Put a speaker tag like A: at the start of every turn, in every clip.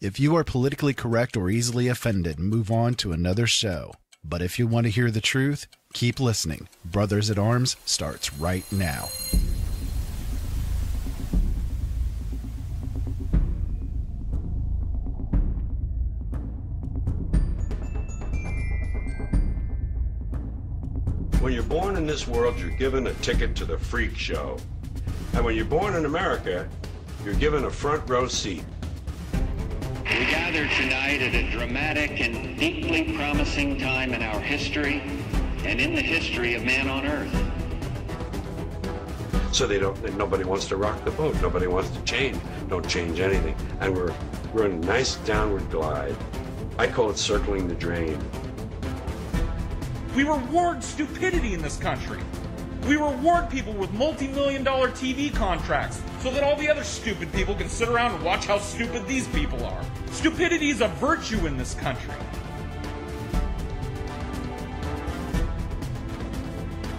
A: If you are politically correct or easily offended, move on to another show. But if you want to hear the truth, keep listening. Brothers at Arms starts right now.
B: When you're born in this world, you're given a ticket to the freak show. And when you're born in America, you're given a front row seat.
C: We gather tonight at a dramatic and deeply promising time in our history and in the history of man on Earth.
B: So nobody wants to rock the boat. Nobody wants to change. Don't change anything. And we're in a nice downward glide. I call it circling the drain.
D: We reward stupidity in this country. We reward people with multi-million-dollar TV contracts so that all the other stupid people can sit around and watch how stupid these people are. Stupidity is a virtue in this country.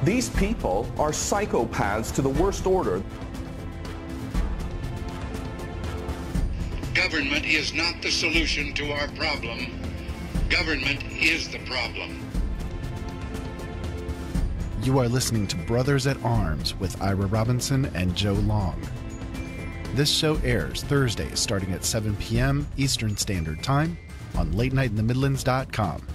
E: These people are psychopaths to the worst order.
F: Government is not the solution to our problem. Government is the problem.
A: You are listening to Brothers at Arms with Ira Robinson and Joe Long. This show airs Thursdays starting at 7 p.m. Eastern Standard Time on LateNightInTheMidlands.com.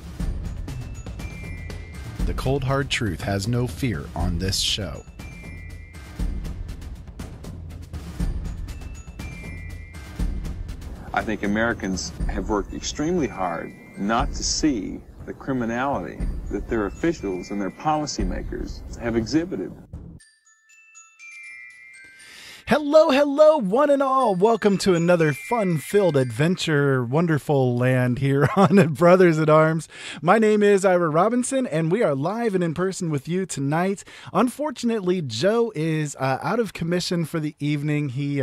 A: The cold hard truth has no fear on this show.
G: I think Americans have worked extremely hard not to see the criminality that their officials and their policymakers have exhibited.
A: Hello, one and all. Welcome to another fun-filled adventure, wonderful land here on Brothers at Arms. My name is Ira Robinson, and we are live and in person with you tonight. Unfortunately, Joe is out of commission for the evening. He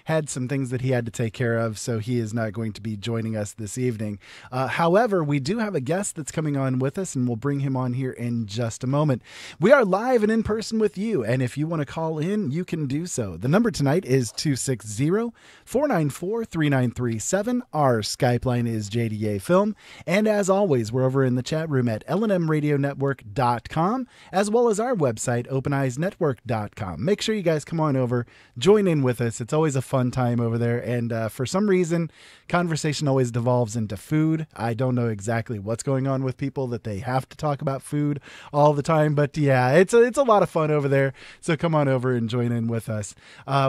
A: had some things that he had to take care of, so he is not going to be joining us this evening. However, we do have a guest that's coming on with us, and we'll bring him on here in just a moment. We are live and in person with you, and if you want to call in, you can do so. The number tonight is 260-494-3937. Our Skype line is JDA Film. And as always, we're over in the chat room at lnmradionetwork.com, as well as our website, openeyesnetwork.com. Make sure you guys come on over, join in with us. It's always a fun time over there. And for some reason, conversation always devolves into food. I don't know exactly what's going on with people that they have to talk about food all the time. But yeah, it's a lot of fun over there. So come on over and join in with us.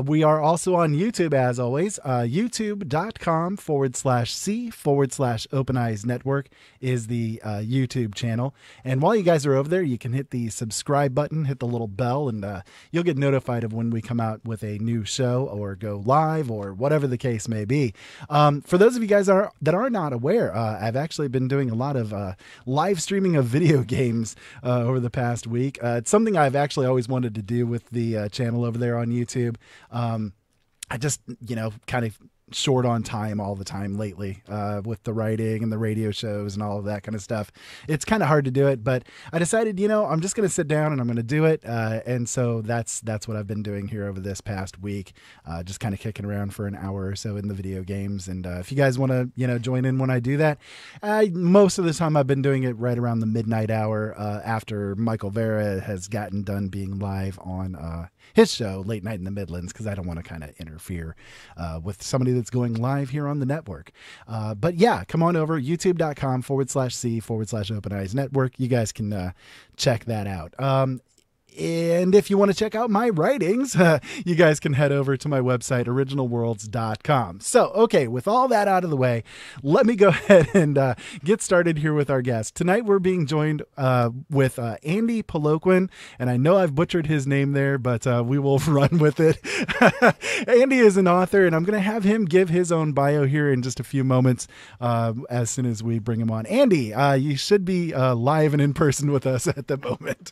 A: We are also on YouTube, as always. YouTube.com/C/Open Eyes Network is the YouTube channel. And while you guys are over there, you can hit the subscribe button, hit the little bell, and you'll get notified of when we come out with a new show or go live or whatever the case may be. For those of you guys that are not aware, I've actually been doing a lot of live streaming of video games over the past week. It's something I've actually always wanted to do with the channel over there on YouTube. I just, kind of short on time all the time lately with the writing and the radio shows and all of that kind of stuff. It's kind of hard to do it, but I decided, I'm just going to sit down and I'm going to do it. And so that's what I've been doing here over this past week, just kind of kicking around for an hour or so in the video games. And if you guys want to, join in when I do that, most of the time I've been doing it right around the midnight hour after Michael Vera has gotten done being live on his show, Late Night in the Midlands, because I don't want to kind of interfere with somebody that's going live here on the network. But yeah, come on over, youtube.com/C/Open Eyes Network. You guys can check that out. And if you want to check out my writings, you guys can head over to my website, originalworlds.com. So, okay, with all that out of the way, let me go ahead and get started here with our guest. Tonight, we're being joined with Andy Peloquin, and I know I've butchered his name there, but we will run with it. Andy is an author, and I'm going to have him give his own bio here in just a few moments as soon as we bring him on. Andy, you should be live and in person with us at the moment.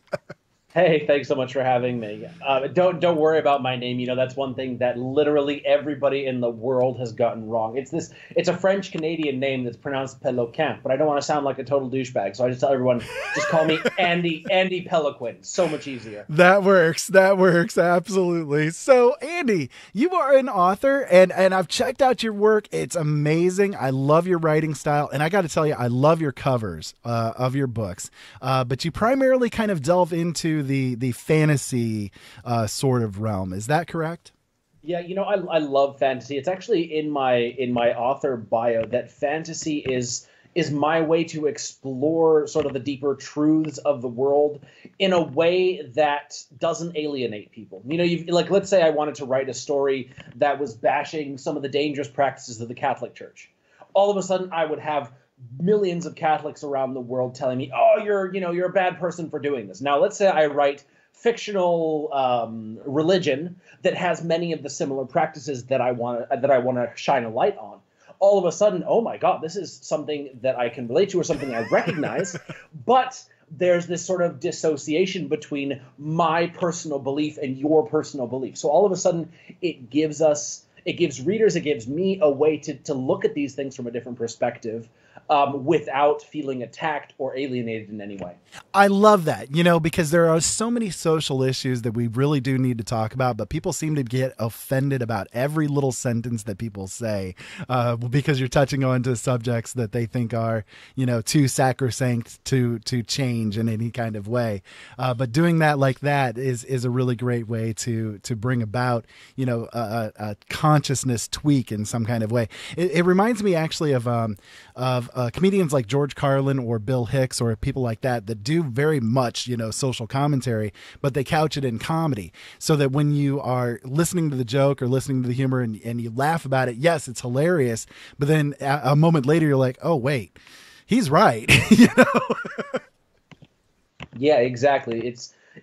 H: Hey, thanks so much for having me. Don't worry about my name. You know, that's one thing that literally everybody in the world has gotten wrong. It's a French Canadian name that's pronounced Peloquin, but I don't want to sound like a total douchebag, so I just tell everyone, just call me Andy Peloquin. So much easier.
A: That works. Absolutely. So, Andy, you are an author, and I've checked out your work. It's amazing. I love your writing style, and I got to tell you, I love your covers of your books. But you primarily kind of delve into the fantasy sort of realm. Is that correct?
H: Yeah, you know, I love fantasy. It's actually in my author bio that fantasy is my way to explore sort of the deeper truths of the world in a way that doesn't alienate people. You know, like, let's say I wanted to write a story that was bashing some of the dangerous practices of the Catholic Church. All of a sudden, I would have millions of Catholics around the world telling me, "Oh, you're a bad person for doing this." Now, let's say I write fictional religion that has many of the similar practices that I want to shine a light on. All of a sudden, oh my God, this is something that I can relate to or something I recognize, but there's this sort of dissociation between my personal belief and your personal belief. So all of a sudden, it gives readers, it gives me a way to look at these things from a different perspective, without feeling attacked or alienated in any way.
A: I love that, you know, because there are so many social issues that we really do need to talk about, but people seem to get offended about every little sentence that people say, because you're touching on to subjects that they think are, you know, too sacrosanct to change in any kind of way. But doing that like that is a really great way to bring about, you know, a consciousness tweak in some kind of way. It reminds me actually of comedians like George Carlin or Bill Hicks or people like that do very much, you know, social commentary, but they couch it in comedy so that when you are listening to the joke or listening to the humor and you laugh about it, yes, it's hilarious. But then a moment later, you're like, oh, wait, he's right. You know?
H: Yeah, exactly.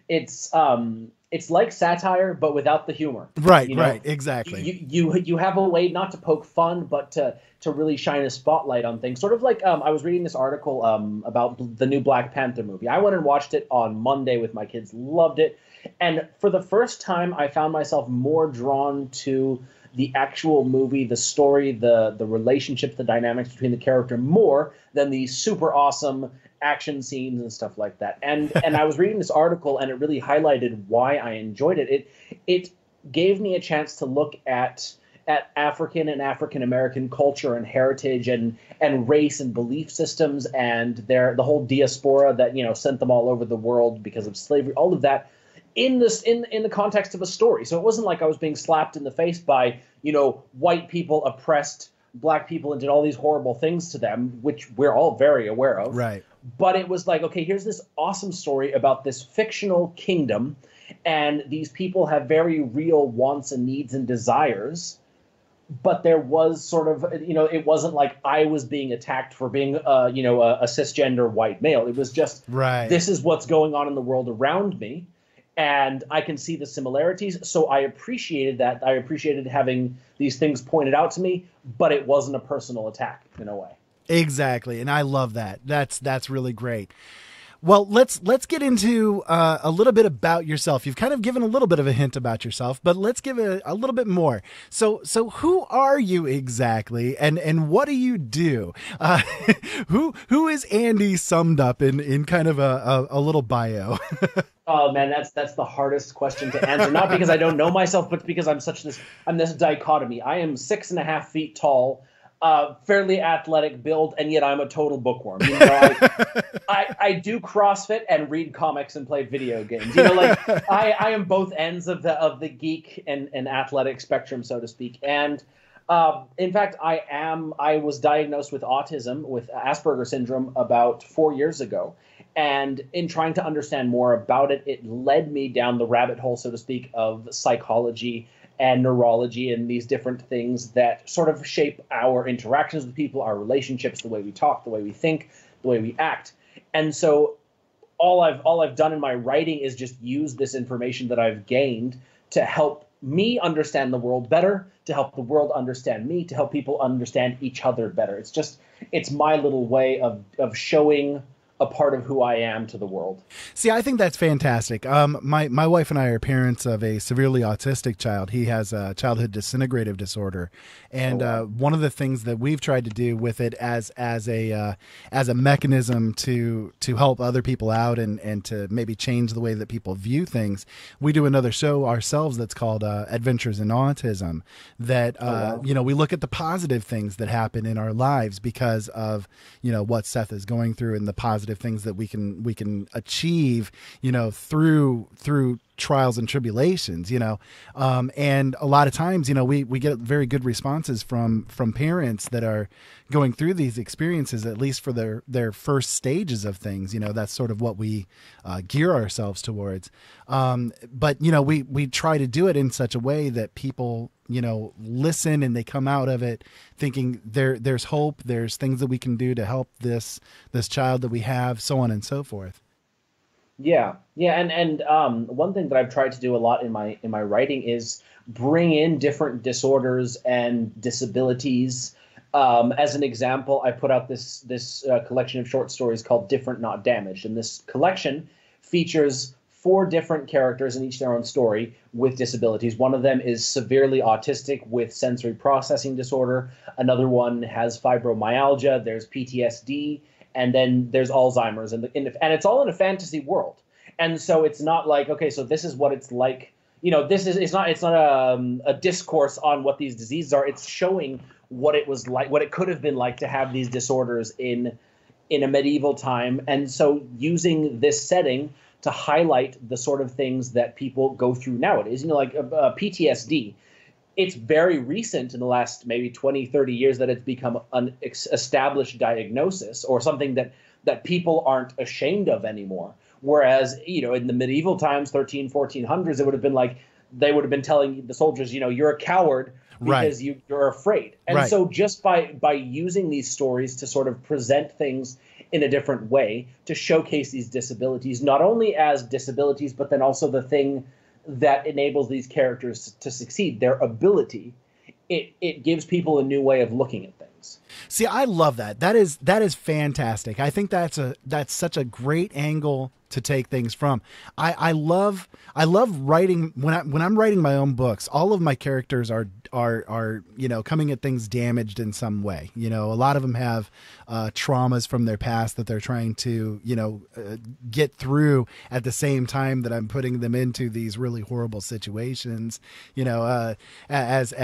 H: It's like satire, but without the humor.
A: Right,
H: you know?
A: Right, exactly.
H: You have a way not to poke fun, but to really shine a spotlight on things. Sort of like I was reading this article about the new Black Panther movie. I went and watched it on Monday with my kids, loved it. And for the first time, I found myself more drawn to the actual movie, the story, the relationships, the dynamics between the character more than the super awesome action scenes and stuff like that. And I was reading this article and it really highlighted why I enjoyed it. It gave me a chance to look at African and African American culture and heritage and race and belief systems and the whole diaspora that, you know, sent them all over the world because of slavery, all of that in the context of a story. So it wasn't like I was being slapped in the face by, you know, white people oppressed Black people and did all these horrible things to them, which we're all very aware of.
A: Right.
H: But it was like, okay, here's this awesome story about this fictional kingdom, and these people have very real wants and needs and desires. But there was sort of, you know, it wasn't like I was being attacked for being, you know, a cisgender white male. It was just,
A: right.
H: This is what's going on in the world around me, and I can see the similarities. So I appreciated that. I appreciated having these things pointed out to me, but it wasn't a personal attack in a way.
A: Exactly. And I love that. That's really great. Well, let's get into a little bit about yourself. You've kind of given a little bit of a hint about yourself, but let's give it a little bit more. So who are you exactly, and what do you do? Who is Andy summed up in kind of a little bio?
H: Oh man, that's the hardest question to answer. Not because I don't know myself, but because I'm this dichotomy. I am 6.5 feet tall. Fairly athletic build, and yet I'm a total bookworm. You know, I do CrossFit and read comics and play video games. You know, like I am both ends of the geek and athletic spectrum, so to speak. And in fact, I was diagnosed with autism, with Asperger's syndrome, about 4 years ago. And in trying to understand more about it, it led me down the rabbit hole, so to speak, of psychology and neurology and these different things that sort of shape our interactions with people, our relationships, the way we talk, the way we think, the way we act. And so all I've done in my writing is just use this information that I've gained to help me understand the world better, to help the world understand me, to help people understand each other better. It's my little way of showing a part of who I am to the world.
A: See, I think that's fantastic. My wife and I are parents of a severely autistic child. He has a childhood disintegrative disorder, and one of the things that we've tried to do with it as a mechanism to help other people out and to maybe change the way that people view things, we do another show ourselves that's called Adventures in Autism. That we look at the positive things that happen in our lives because of what Seth is going through and the positive things that we can achieve, through trials and tribulations, and a lot of times, we get very good responses from parents that are going through these experiences, at least for their first stages of things. That's sort of what we gear ourselves towards. But we try to do it in such a way that people, listen and they come out of it thinking there's hope, there's things that we can do to help this child that we have, so on and so forth.
H: Yeah. And one thing that I've tried to do a lot in my writing is bring in different disorders and disabilities. As an example, I put out this collection of short stories called Different Not Damaged. And this collection features 4 different characters in each their own story with disabilities. One of them is severely autistic with sensory processing disorder. Another one has fibromyalgia. There's PTSD. And then there's Alzheimer's. And it's all in a fantasy world. And so it's not like, okay, so this is what it's like. It's not a discourse on what these diseases are. It's showing what it was like, what it could have been like to have these disorders in a medieval time. And so using this setting to highlight the sort of things that people go through nowadays, like PTSD. It's very recent in the last maybe 20, 30 years that it's become an established diagnosis or something that people aren't ashamed of anymore. Whereas, in the medieval times, 1400s, it would have been like they would have been telling the soldiers, you're a coward because you're afraid. And so just by using these stories to sort of present things in a different way, to showcase these disabilities, not only as disabilities, but then also the thing that enables these characters to succeed, their ability, it gives people a new way of looking at things.
A: See, I love that. That is fantastic. I think that's such a great angle to take things from. I love writing when I'm writing my own books. All of my characters are coming at things damaged in some way. A lot of them have traumas from their past that they're trying to get through at the same time that I'm putting them into these really horrible situations. As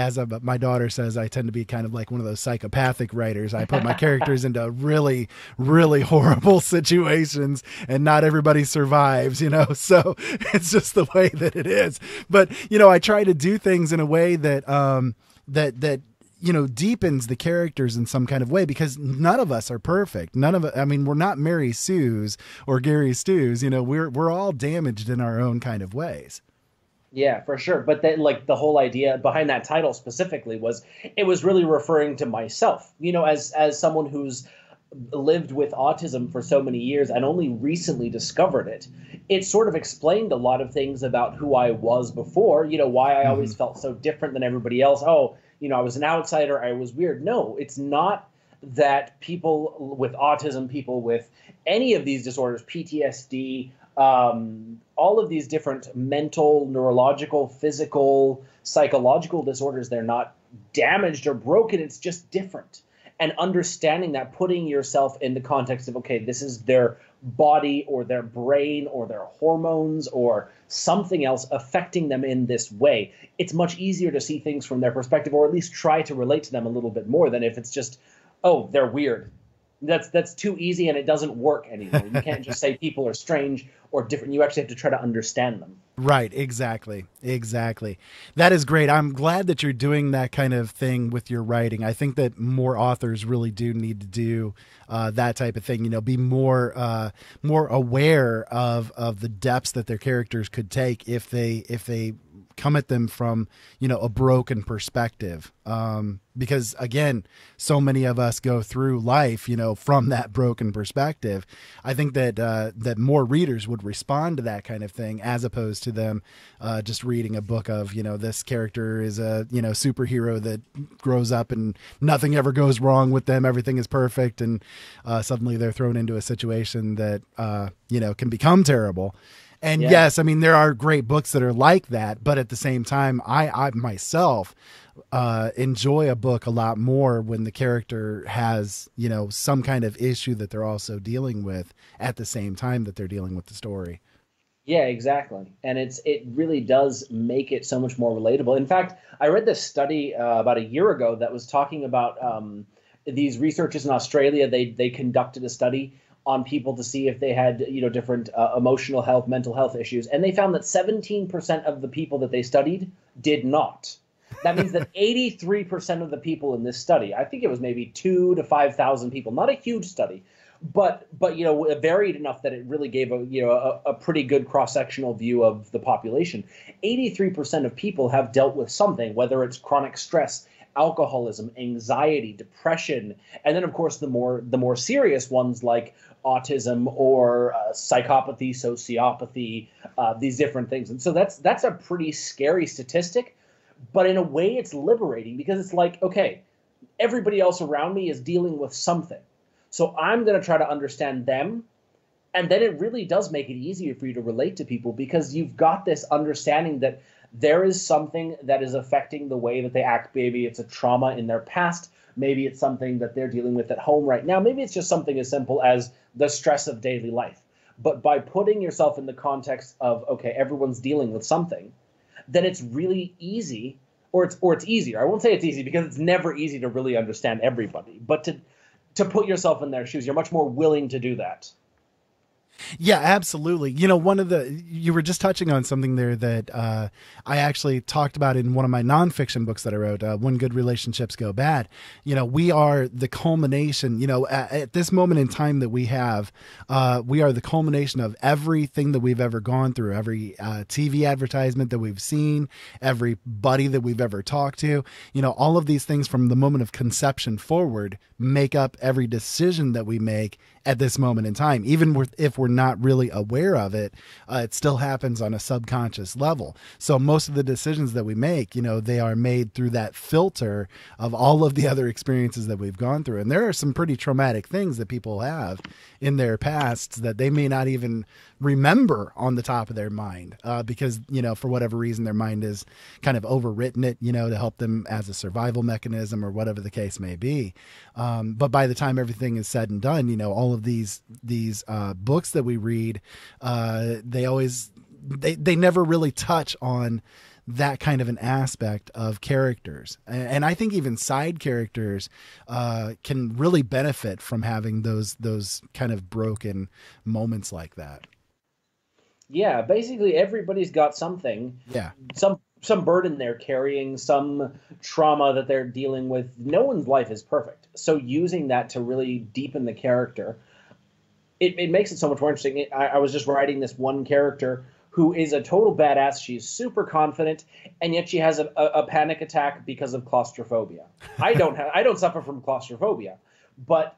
A: my daughter says, I tend to be kind of like one of those psychopathic writers. I put my characters into really, really horrible situations, and not everybody survives, so it's just the way that it is. But, I try to do things in a way that, deepens the characters in some kind of way, because none of us are perfect. We're not Mary Sue's or Gary Stu's, we're all damaged in our own kind of ways.
H: Yeah, for sure. But then, the whole idea behind that title specifically was it was really referring to myself, as someone who's lived with autism for so many years and only recently discovered it. It sort of explained a lot of things about who I was before, why I always felt so different than everybody else. Oh, I was an outsider. I was weird. No, it's not that people with autism, people with any of these disorders, PTSD, all of these different mental, neurological, physical, psychological disorders, they're not damaged or broken. It's just different. And understanding that, putting yourself in the context of, okay, this is their body or their brain or their hormones or something else affecting them in this way, it's much easier to see things from their perspective, or at least try to relate to them a little bit more than if it's just, oh, they're weird. That's too easy, and it doesn't work anymore. You can't just say people are strange or different. You actually have to try to understand them.
A: Right. Exactly. That is great. I'm glad that you're doing that kind of thing with your writing. I think that more authors really do need to do that type of thing, be more aware of the depths that their characters could take if they come at them from, a broken perspective. Because again, so many of us go through life, from that broken perspective. I think that more readers would respond to that kind of thing, as opposed to them just reading a book of, this character is a, superhero that grows up and nothing ever goes wrong with them. Everything is perfect. And suddenly they're thrown into a situation that, can become terrible. And yes, I mean, there are great books that are like that, but at the same time, I myself enjoy a book a lot more when the character has, some kind of issue that they're also dealing with at the same time that they're dealing with the story.
H: Yeah, exactly. And it really does make it so much more relatable. In fact, I read this study about a year ago that was talking about these researchers in Australia. They conducted a study on people to see if they had, different emotional health, mental health issues. And they found that 17% of the people that they studied did not. That means that 83% of the people in this study, I think it was maybe 2,000 to 5,000 people, not a huge study, but varied enough that it really gave a pretty good cross-sectional view of the population. 83% of people have dealt with something, whether it's chronic stress, alcoholism, anxiety, depression, and then of course the more serious ones like autism or psychopathy, sociopathy, these different things. And so that's a pretty scary statistic, but in a way it's liberating, because it's like, okay, everybody else around me is dealing with something, so I'm going to try to understand them. And then it really does make it easier for you to relate to people, because you've got this understanding that there is something that is affecting the way that they act. Maybe it's a trauma in their past. Maybe it's something that they're dealing with at home right now. Maybe it's just something as simple as the stress of daily life. But by putting yourself in the context of, okay, everyone's dealing with something, then it's really easy, or it's easier. I won't say it's easy, because it's never easy to really understand everybody. But to put yourself in their shoes, you're much more willing to do that.
A: Yeah, absolutely. You were just touching on something there that I actually talked about in one of my nonfiction books that I wrote, When Good Relationships Go Bad. We are the culmination, at this moment in time that we have, we are the culmination of everything that we've ever gone through, every TV advertisement that we've seen, every buddy that we've ever talked to, all of these things from the moment of conception forward make up every decision that we make at this moment in time. Even if we're not really aware of it, it still happens on a subconscious level. So most of the decisions that we make, they are made through that filter of all of the other experiences that we've gone through. And there are some pretty traumatic things that people have in their pasts that they may not even remember on the top of their mind, because, for whatever reason, their mind has kind of overwritten it, to help them as a survival mechanism or whatever the case may be. But by the time everything is said and done, all of these books that we read, they never really touch on that kind of an aspect of characters. And I think even side characters can really benefit from having those kind of broken moments like that.
H: Yeah, basically everybody's got something.
A: Yeah.
H: Some burden they're carrying, some trauma that they're dealing with. No one's life is perfect. So using that to really deepen the character, it makes it so much more interesting. I was just writing this one character who is a total badass. She's super confident, and yet she has a panic attack because of claustrophobia. I don't suffer from claustrophobia, but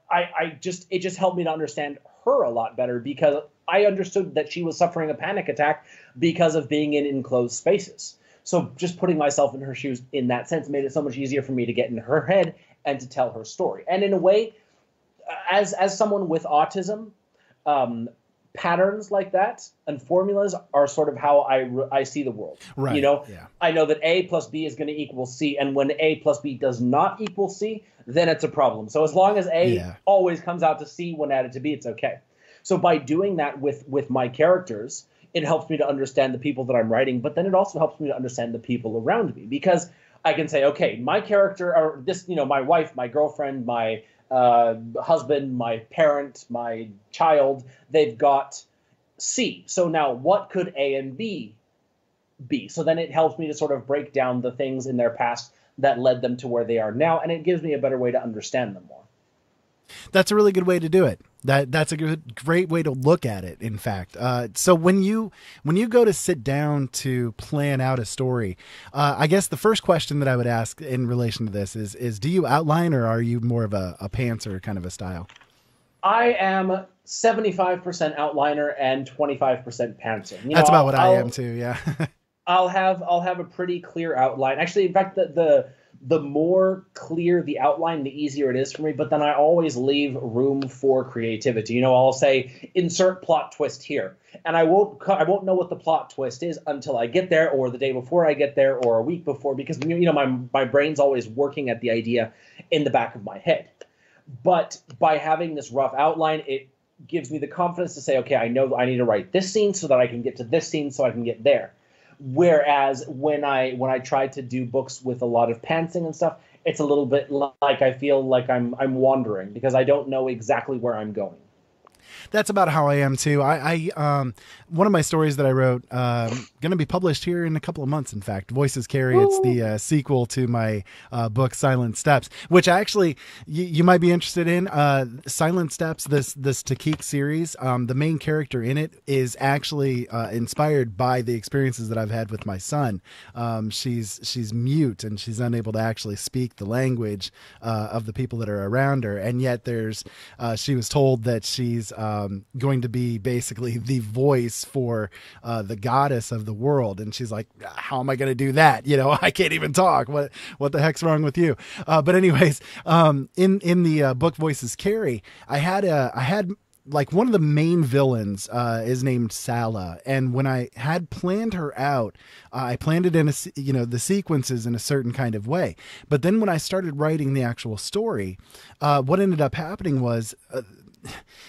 H: it just helped me to understand her a lot better, because I understood that she was suffering a panic attack because of being in enclosed spaces. So just putting myself in her shoes in that sense made it so much easier for me to get in her head and to tell her story. And in a way, as someone with autism, patterns like that and formulas are sort of how I see the world.
A: Right. Yeah.
H: I know that A plus B is going to equal C, and when A plus B does not equal C, then it's a problem. So as long as A always comes out to C when added to B, it's okay. So by doing that with my characters, it helps me to understand the people that I'm writing, but then it also helps me to understand the people around me, because I can say, okay, my character, or this, my wife, my girlfriend, my husband, my parent, my child, they've got C. So now what could A and B be? So then it helps me to sort of break down the things in their past that led them to where they are now, and it gives me a better way to understand them more.
A: That's a really good way to do it. That's a great way to look at it. In fact, so when you go to sit down to plan out a story, I guess the first question that I would ask in relation to this is do you outline, or are you more of a pantser kind of a style?
H: I am 75% outliner and 25% pantser.
A: That's about what I am too. Yeah.
H: I'll have a pretty clear outline. Actually, in fact, the more clear the outline, the easier it is for me. But then I always leave room for creativity. I'll say insert plot twist here, and I won't know what the plot twist is until I get there, or the day before I get there, or a week before, because my brain's always working at the idea in the back of my head. But by having this rough outline, it gives me the confidence to say, okay, I know I need to write this scene so that I can get to this scene so I can get there. Whereas when I try to do books with a lot of pantsing and stuff, it's a little bit like I feel like I'm wandering because I don't know exactly where I'm going.
A: That's about how I am too. I one of my stories that I wrote, going to be published here in a couple of months. In fact, Voices Carry. It's the sequel to my book Silent Steps, which actually you might be interested in. Silent Steps, this Takik series. The main character in it is actually inspired by the experiences that I've had with my son. She's mute and she's unable to actually speak the language of the people that are around her, and yet she was told that she's going to be basically the voice for the goddess of the world, and she's like, how am I going to do that? I can't even talk. What the heck's wrong with you? But anyways, in the book Voices Carry, I had like one of the main villains is named Sala, and when I had planned her out, I planned it in the sequences in a certain kind of way. But then when I started writing the actual story, what ended up happening was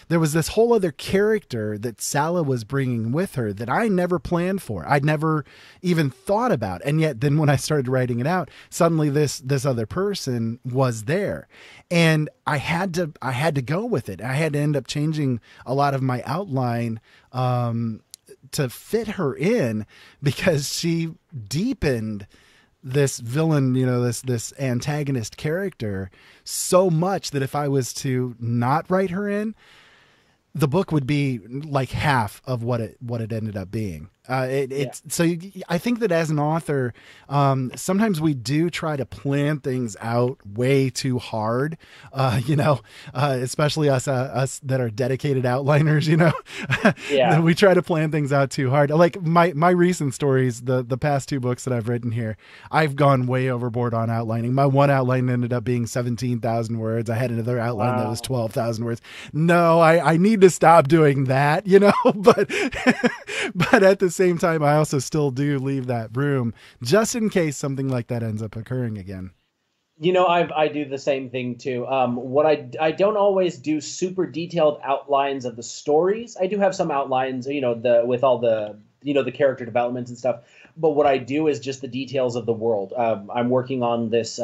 A: there was this whole other character that Sala was bringing with her that I never planned for. I'd never even thought about. And yet then when I started writing it out, suddenly this other person was there, and I had to go with it. I had to end up changing a lot of my outline, to fit her in, because she deepened this villain, this antagonist character so much that if I was to not write her in, the book would be like half of what it ended up being. So I think that as an author, sometimes we do try to plan things out way too hard, especially us that are dedicated outliners,
H: Yeah.
A: We try to plan things out too hard. Like my recent stories, the past two books that I've written here, I've gone way overboard on outlining. My one outline ended up being 17,000 words. I had another outline that was 12,000 words. No, I need to stop doing that, but at the same time, I also still do leave that room just in case something like that ends up occurring again.
H: I do the same thing too. What I don't always do super detailed outlines of the stories. I do have some outlines, with all the the character developments and stuff. But what I do is just the details of the world. I'm working on this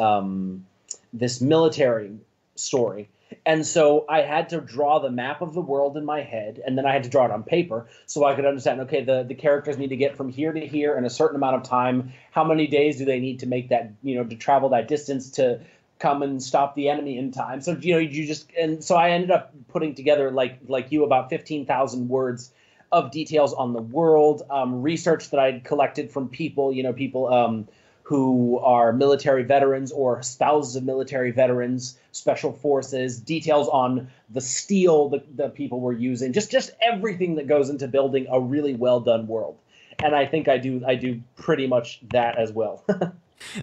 H: this military story. And so I had to draw the map of the world in my head, and then I had to draw it on paper so I could understand, okay, the characters need to get from here to here in a certain amount of time. How many days do they need to make that, to travel that distance to come and stop the enemy in time? So, so I ended up putting together, like you, about 15,000 words of details on the world, research that I'd collected from people, who are military veterans or spouses of military veterans, special forces, details on the steel that people were using, just everything that goes into building a really well done world. And I think I do pretty much that as well.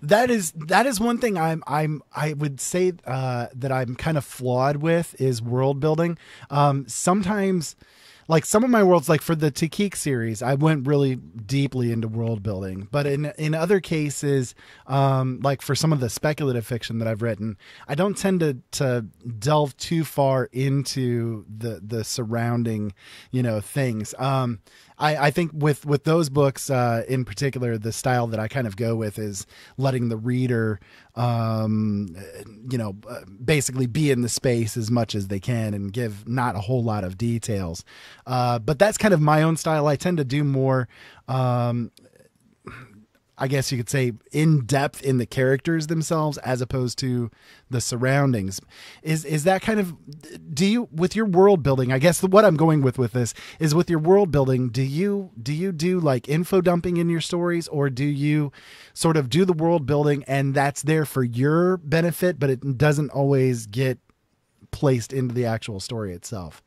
A: That is one thing I would say that I'm kind of flawed with is world building. Sometimes, like some of my worlds, like for the Takik series, I went really deeply into world building. But in other cases, like for some of the speculative fiction that I've written, I don't tend to delve too far into the surrounding, things. I think with those books in particular, the style that I kind of go with is letting the reader, basically be in the space as much as they can and give not a whole lot of details. But that's kind of my own style. I tend to do more. I guess you could say, in depth in the characters themselves as opposed to the surroundings. Is that kind of, do you, with your world building, I guess what I'm going with this is, with your world building, do you do like info dumping in your stories, or do you sort of do the world building and that's there for your benefit, but it doesn't always get placed into the actual story itself?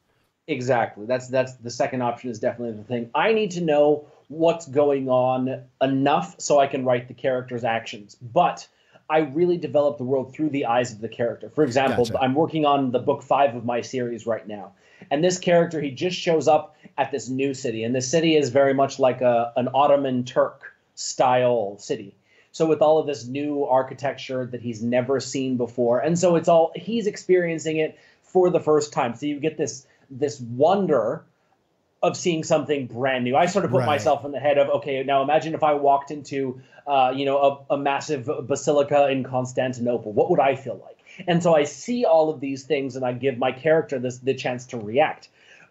H: Exactly. That's the second option, is definitely the thing. I need to know what's going on enough so I can write the character's actions. But I really develop the world through the eyes of the character. For example,
A: Gotcha.
H: I'm working on the book 5 of my series right now. And this character, he just shows up at this new city. And the city is very much like an Ottoman Turk style city. So with all of this new architecture that he's never seen before. And so he's experiencing it for the first time. So you get this wonder of seeing something brand new. I sort of put myself in the head of, okay, now imagine if I walked into, a massive basilica in Constantinople. What would I feel like? And so I see all of these things, and I give my character the chance to react.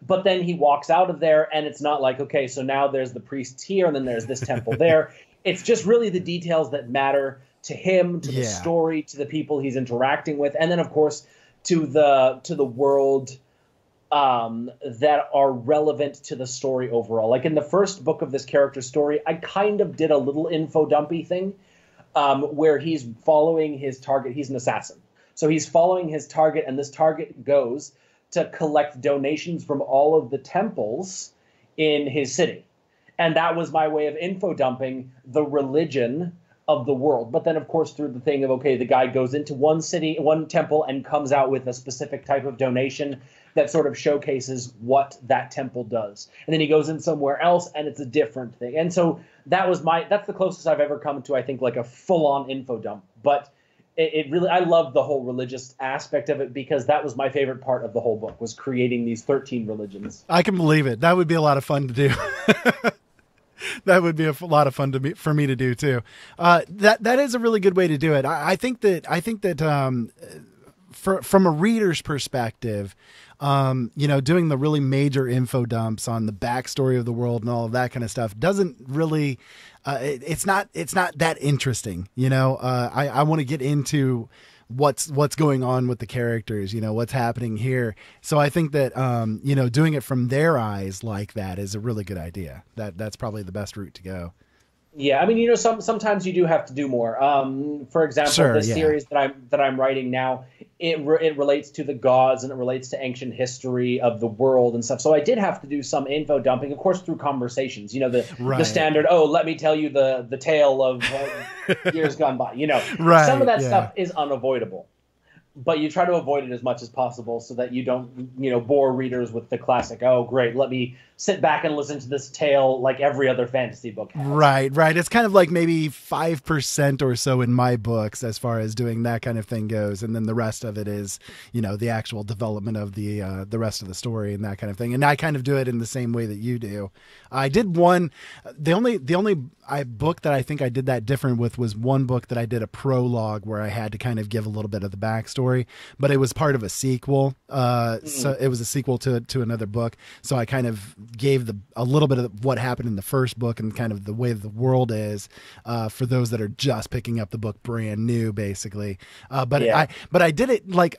H: But then he walks out of there, and it's not like, okay, so now there's the priests here, and then there's this temple there. It's just really the details that matter to him, to the story, to the people he's interacting with, and then of course to the world that are relevant to the story overall. Like in the first book of this character's story, I kind of did a little info dumpy thing where he's following his target. He's an assassin. So he's following his target, and this target goes to collect donations from all of the temples in his city. And that was my way of info dumping the religion of the world. But then, of course, through the thing of, okay, the guy goes into one temple, and comes out with a specific type of donation that sort of showcases what that temple does. And then he goes in somewhere else, and it's a different thing. And so that's the closest I've ever come to, I think, like a full-on info dump. But it really, I love the whole religious aspect of it, because that was my favorite part of the whole book, was creating these 13 religions.
A: I can believe it. That would be a lot of fun to do. That would be a lot of fun for me to do too. That is a really good way to do it. I think that from a reader's perspective, doing the really major info dumps on the backstory of the world and all of that kind of stuff doesn't really, it's not that interesting. I want to get into what's going on with the characters, what's happening here. So I think that, doing it from their eyes like that is a really good idea. That's probably the best route to go.
H: Yeah, I mean, sometimes you do have to do more. For example, series that I'm writing now, it relates to the gods, and it relates to ancient history of the world and stuff. So I did have to do some info dumping, of course, through conversations. The standard. Oh, let me tell you the tale of years gone by. Some of that stuff is unavoidable. But you try to avoid it as much as possible so that you don't, bore readers with the classic, oh, great, let me sit back and listen to this tale like every other fantasy book has. Right.
A: It's kind of like maybe 5% or so in my books as far as doing that kind of thing goes. And then the rest of it is, the actual development of the rest of the story and that kind of thing. And I kind of do it in the same way that you do. I did the only book that I think I did that different with was one book that I did a prologue where I had to kind of give a little bit of the backstory, but it was part of a sequel. So it was a sequel to another book. So I kind of gave a little bit of what happened in the first book and kind of the way the world is, for those that are just picking up the book brand new, basically. But I did it like,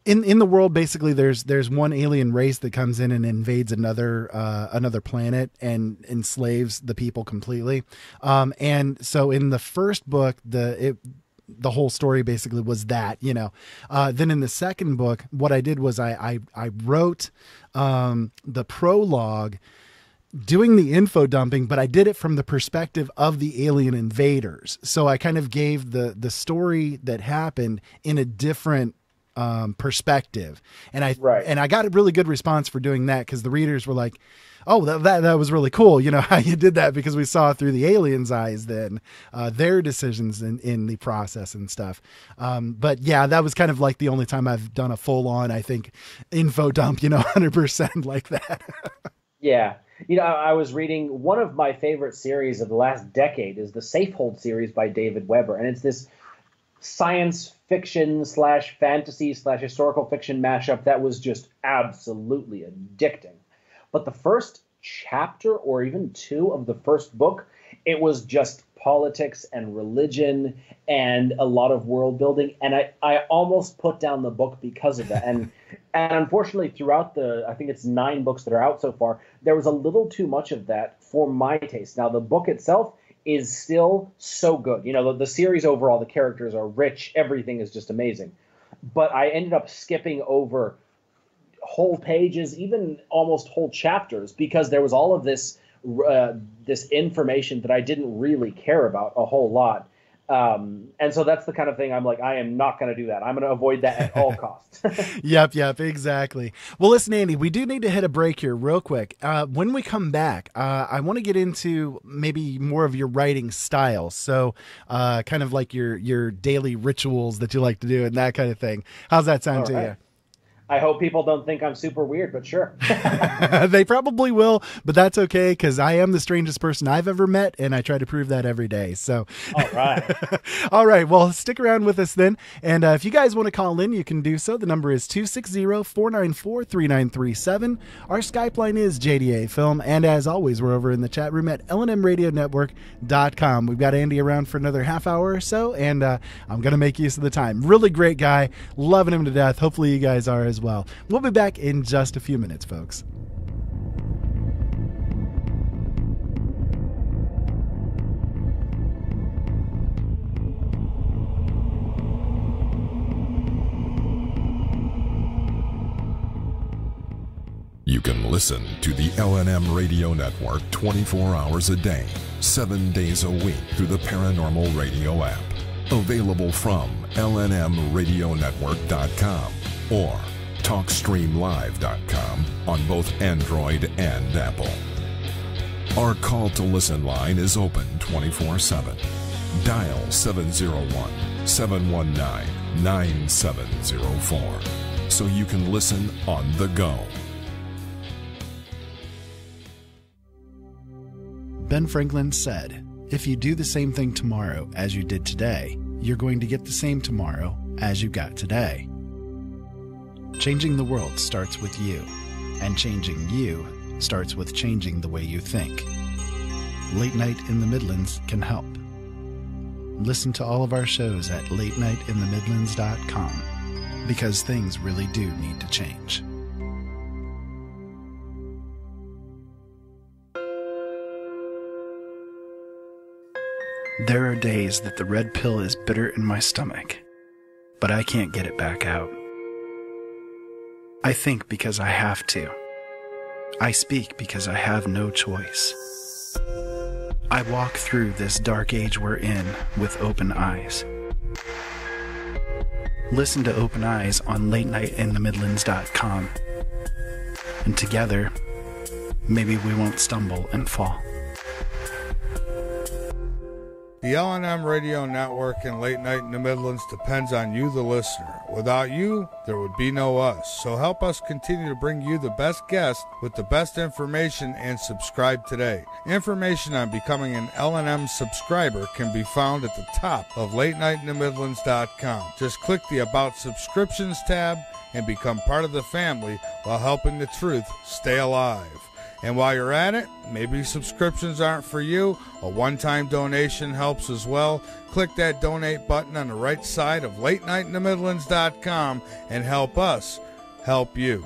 A: in the world, basically, there's one alien race that comes in and invades another planet and enslaves the people completely. And so in the first book, the whole story basically was that, then in the second book, what I did was I wrote the prologue doing the info dumping, but I did it from the perspective of the alien invaders. So I kind of gave the story that happened in a different perspective. And I got a really good response for doing that, because the readers were like, oh, that was really cool. How you did that, because we saw through the aliens' eyes then their decisions in the process and stuff. But yeah, that was kind of like the only time I've done a full on, I think, info dump, 100% like that.
H: Yeah. I was reading one of my favorite series of the last decade is the Safehold series by David Weber. And it's this science fiction / fantasy / historical fiction mashup that was just absolutely addicting. But the first chapter or even two of the first book, it was just politics and religion and a lot of world building. And I almost put down the book because of that. And unfortunately, throughout I think it's 9 books that are out so far, there was a little too much of that for my taste. Now, the book itself is still so good. The series overall, the characters are rich. Everything is just amazing. But I ended up skipping over whole pages, even almost whole chapters, because there was all of this information that I didn't really care about a whole lot. And so that's the kind of thing I'm like, I am not going to do that. I'm going to avoid that at all costs.
A: Yep, exactly. Well, listen, Andy, we do need to hit a break here real quick. When we come back, I want to get into maybe more of your writing style. So kind of like your daily rituals that you like to do and that kind of thing. How's that sound to you?
H: I hope people don't think I'm super weird, but sure.
A: They probably will, but that's okay, because I am the strangest person I've ever met, and I try to prove that every day. So,
H: all right.
A: All right. Well, stick around with us then. And if you guys want to call in, you can do so. The number is 260-494-3937. Our Skype line is JDA Film. And as always, we're over in the chat room at lnmradionetwork.com. We've got Andy around for another half hour or so, and I'm going to make use of the time. Really great guy. Loving him to death. Hopefully you guys are as well. We'll be back in just a few minutes, folks.
I: You can listen to the LNM Radio Network 24 hours a day, 7 days a week through the Paranormal Radio app. Available from lnmradionetwork.com or TalkStreamLive.com on both Android and Apple. Our call to listen line is open 24/7. Dial 701-719-9704 so you can listen on the go.
A: Ben Franklin said, "If you do the same thing tomorrow as you did today, you're going to get the same tomorrow as you got today." Changing the world starts with you, and changing you starts with changing the way you think. Late Night in the Midlands can help. Listen to all of our shows at latenightinthemidlands.com, because things really do need to change. There are days that the red pill is bitter in my stomach, but I can't get it back out. I think because I have to. I speak because I have no choice. I walk through this dark age we're in with open eyes. Listen to Open Eyes on latenightinthemidlands.com. And together, maybe we won't stumble and fall.
J: The LNM Radio Network and Late Night in the Midlands depends on you, the listener. Without you, there would be no us. So help us continue to bring you the best guests with the best information, and subscribe today. Information on becoming an LNM subscriber can be found at the top of latenightinthemidlands.com. Just click the About Subscriptions tab and become part of the family while helping the truth stay alive. And while you're at it, maybe subscriptions aren't for you. A one-time donation helps as well. Click that donate button on the right side of latenightinthemidlands.com and help us help you.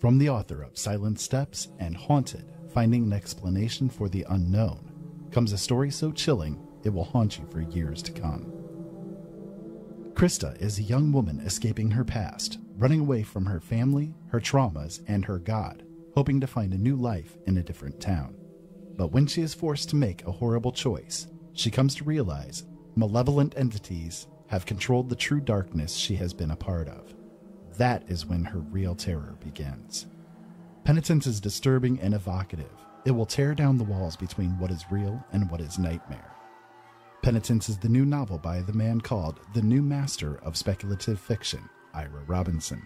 A: From the author of Silent Steps and Haunted, Finding an Explanation for the Unknown, comes a story so chilling it will haunt you for years to come. Krista is a young woman escaping her past, running away from her family, her traumas, and her God, hoping to find a new life in a different town. But when she is forced to make a horrible choice, she comes to realize malevolent entities have controlled the true darkness she has been a part of. That is when her real terror begins. Penitence is disturbing and evocative. It will tear down the walls between what is real and what is nightmare. Penitence is the new novel by the man called the new master of speculative fiction, Ira Robinson.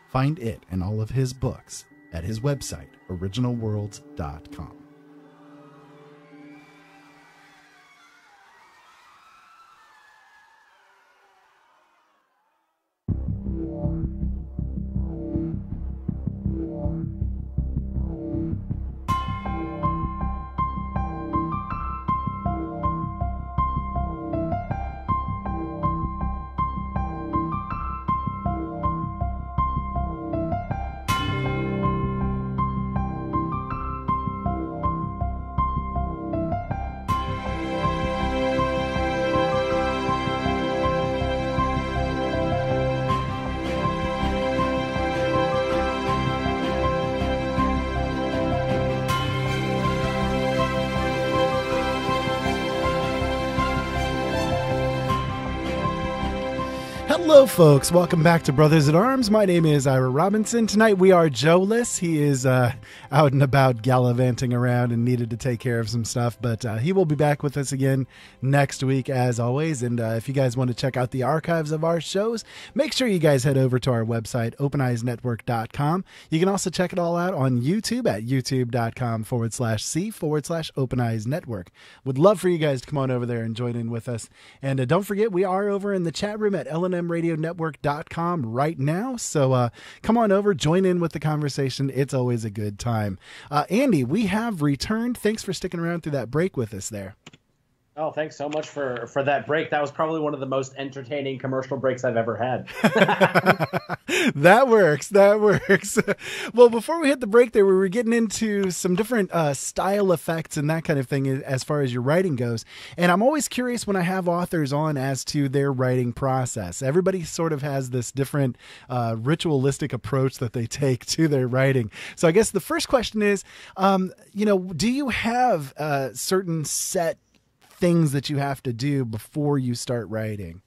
A: Find it and all of his books at his website, originalworlds.com. Hello, folks. Welcome back to Brothers at Arms. My name is Ira Robinson. Tonight we are Joe-less. He is out and about gallivanting around and needed to take care of some stuff, but he will be back with us again next week, as always. And if you guys want to check out the archives of our shows, make sure you guys head over to our website, openeyesnetwork.com. You can also check it all out on YouTube at youtube.com/C/OpenEyesNetwork. Would love for you guys to come on over there and join in with us. And don't forget, we are over in the chat room at lnmradionetwork.com right now. So come on over, join in with the conversation. It's always a good time. Andy, we have returned. Thanks for sticking around through that break with us there.
H: Oh, thanks so much for that break. That was probably one of the most entertaining commercial breaks I've ever had.
A: That works. Well, before we hit the break there, we were getting into some different style effects and that kind of thing as far as your writing goes. And I'm always curious when I have authors on as to their writing process. Everybody sort of has this different ritualistic approach that they take to their writing. So I guess the first question is, do you have certain set things that you have to do before you start writing?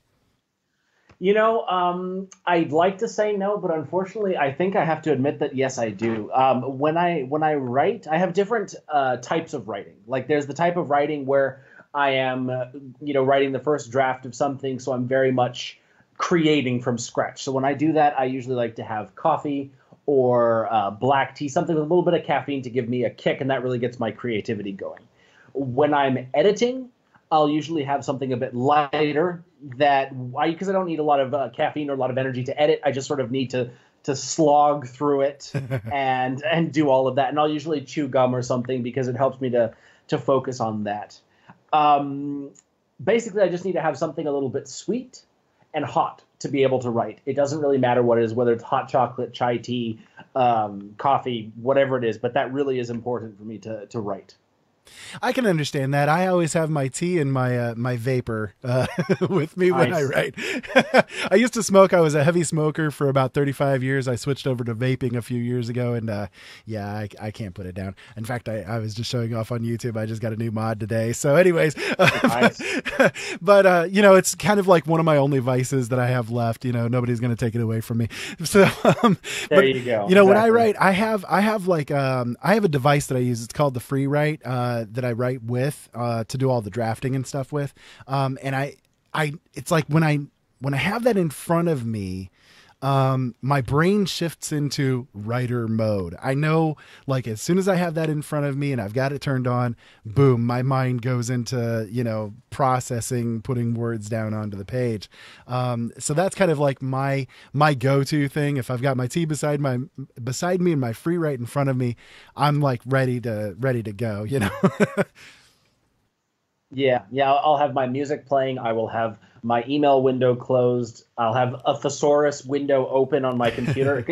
H: I'd like to say no, but unfortunately, I think I have to admit that yes, I do. When I write, I have different types of writing. Like there's the type of writing where I am, writing the first draft of something, so I'm very much creating from scratch. So when I do that, I usually like to have coffee or black tea, something with a little bit of caffeine to give me a kick, and that really gets my creativity going. When I'm editing, I'll usually have something a bit lighter because I don't need a lot of caffeine or a lot of energy to edit. I just sort of need to slog through it and do all of that. And I'll usually chew gum or something because it helps me to focus on that. Basically, I just need to have something a little bit sweet and hot to be able to write. It doesn't really matter what it is, whether it's hot chocolate, chai tea, coffee, whatever it is, but that really is important for me to write.
A: I can understand that. I always have my tea and my vapor with me when I write. I used to smoke. I was a heavy smoker for about 35 years. I switched over to vaping a few years ago, and I can't put it down. In fact, I was just showing off on YouTube. I just got a new mod today. So anyways,
H: nice.
A: but it's kind of like one of my only vices that I have left. Nobody's going to take it away from me. So
H: there you go.
A: Exactly. When I write, I have a device that I use. It's called the Free Write. That I write with to do all the drafting and stuff with, and it's like when I have that in front of me, my brain shifts into writer mode. I know, like, as soon as I have that in front of me and I've got it turned on, boom, my mind goes into processing, putting words down onto the page. So that's kind of like my go-to thing. If I've got my tea beside me and my Free Write in front of me, I'm like ready to go.
H: Yeah. I'll have my music playing. I will have my email window closed. I'll have a thesaurus window open on my computer.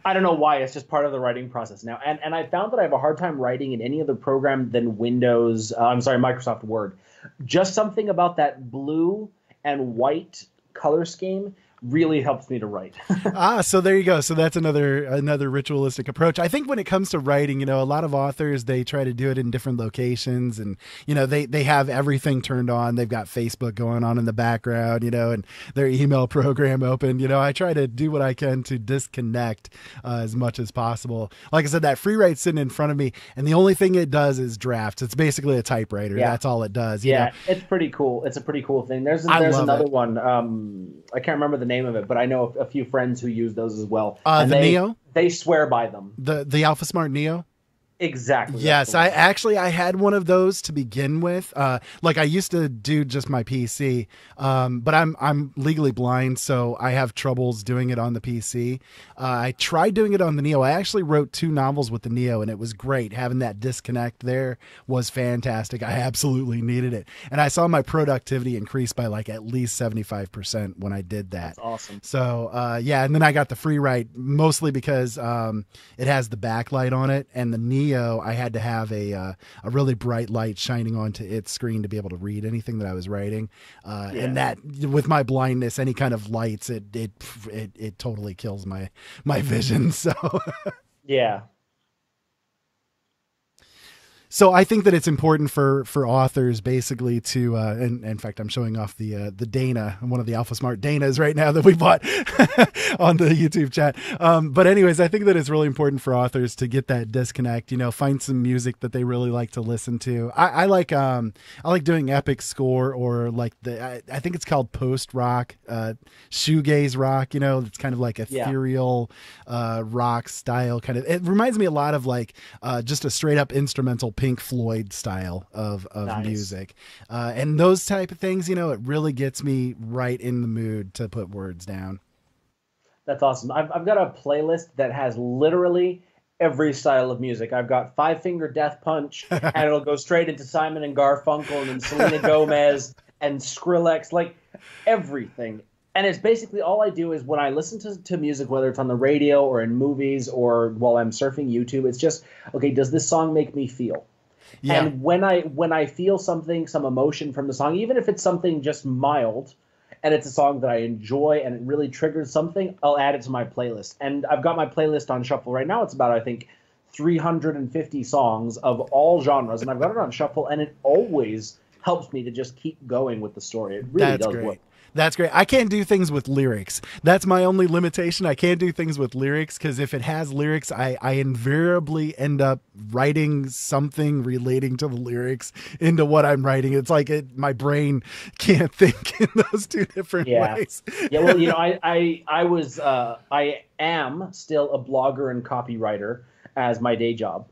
H: I don't know why. It's just part of the writing process now. And I found that I have a hard time writing in any other program than Microsoft Word. Just something about that blue and white color scheme really helps me to write.
A: So there you go. So that's another ritualistic approach. I think when it comes to writing, a lot of authors, they try to do it in different locations, and they have everything turned on. They've got Facebook going on in the background, and their email program open. I try to do what I can to disconnect as much as possible. Like I said, that Free Write sitting in front of me, and the only thing it does is drafts. It's basically a typewriter. Yeah. That's all it does.
H: It's pretty cool. It's a pretty cool thing. There's another one. I can't remember the name of it, but I know a few friends who use those as well.
A: Neo?
H: They swear by them.
A: The AlphaSmart Neo?
H: Exactly.
A: Yes, I had one of those to begin with. Like I used to do just my PC, but I'm legally blind, so I have troubles doing it on the PC. I tried doing it on the Neo. I actually wrote 2 novels with the Neo, and it was great. Having that disconnect there was fantastic. I absolutely needed it, and I saw my productivity increase by like at least 75% when I did that.
H: That's awesome.
A: So and then I got the Free Write mostly because it has the backlight on it, and the Neo, I had to have a really bright light shining onto its screen to be able to read anything that I was writing. And that, with my blindness, any kind of lights, it totally kills my vision. So
H: yeah.
A: So I think that it's important for authors basically to, and in fact, I'm showing off the Dana, one of the Alpha Smart Danas right now that we bought on the YouTube chat. But anyways, I think that it's really important for authors to get that disconnect, find some music that they really like to listen to. I like doing epic score, or like I think it's called post rock, shoegaze rock, it's kind of like ethereal, rock style kind of. It reminds me a lot of like, just a straight up instrumental Pink Floyd style of nice. Music. And those type of things, it really gets me right in the mood to put words down.
H: That's awesome. I've got a playlist that has literally every style of music. I've got Five Finger Death Punch, and it'll go straight into Simon and Garfunkel, and then Selena Gomez and Skrillex, like everything. And it's basically all I do is when I listen to music, whether it's on the radio or in movies or while I'm surfing YouTube, it's just, okay, does this song make me feel? Yeah. And when I feel something, some emotion from the song, even if it's something just mild, and it's a song that I enjoy and it really triggers something, I'll add it to my playlist. And I've got my playlist on shuffle right now. It's about, I think, 350 songs of all genres, and I've got it on shuffle, and it always helps me to just keep going with the story. It really does work.
A: That's great. I can't do things with lyrics. That's my only limitation. I can't do things with lyrics because if it has lyrics, I invariably end up writing something relating to the lyrics into what I'm writing. It's like my brain can't think in those two different ways.
H: Yeah, well, I am still a blogger and copywriter as my day job.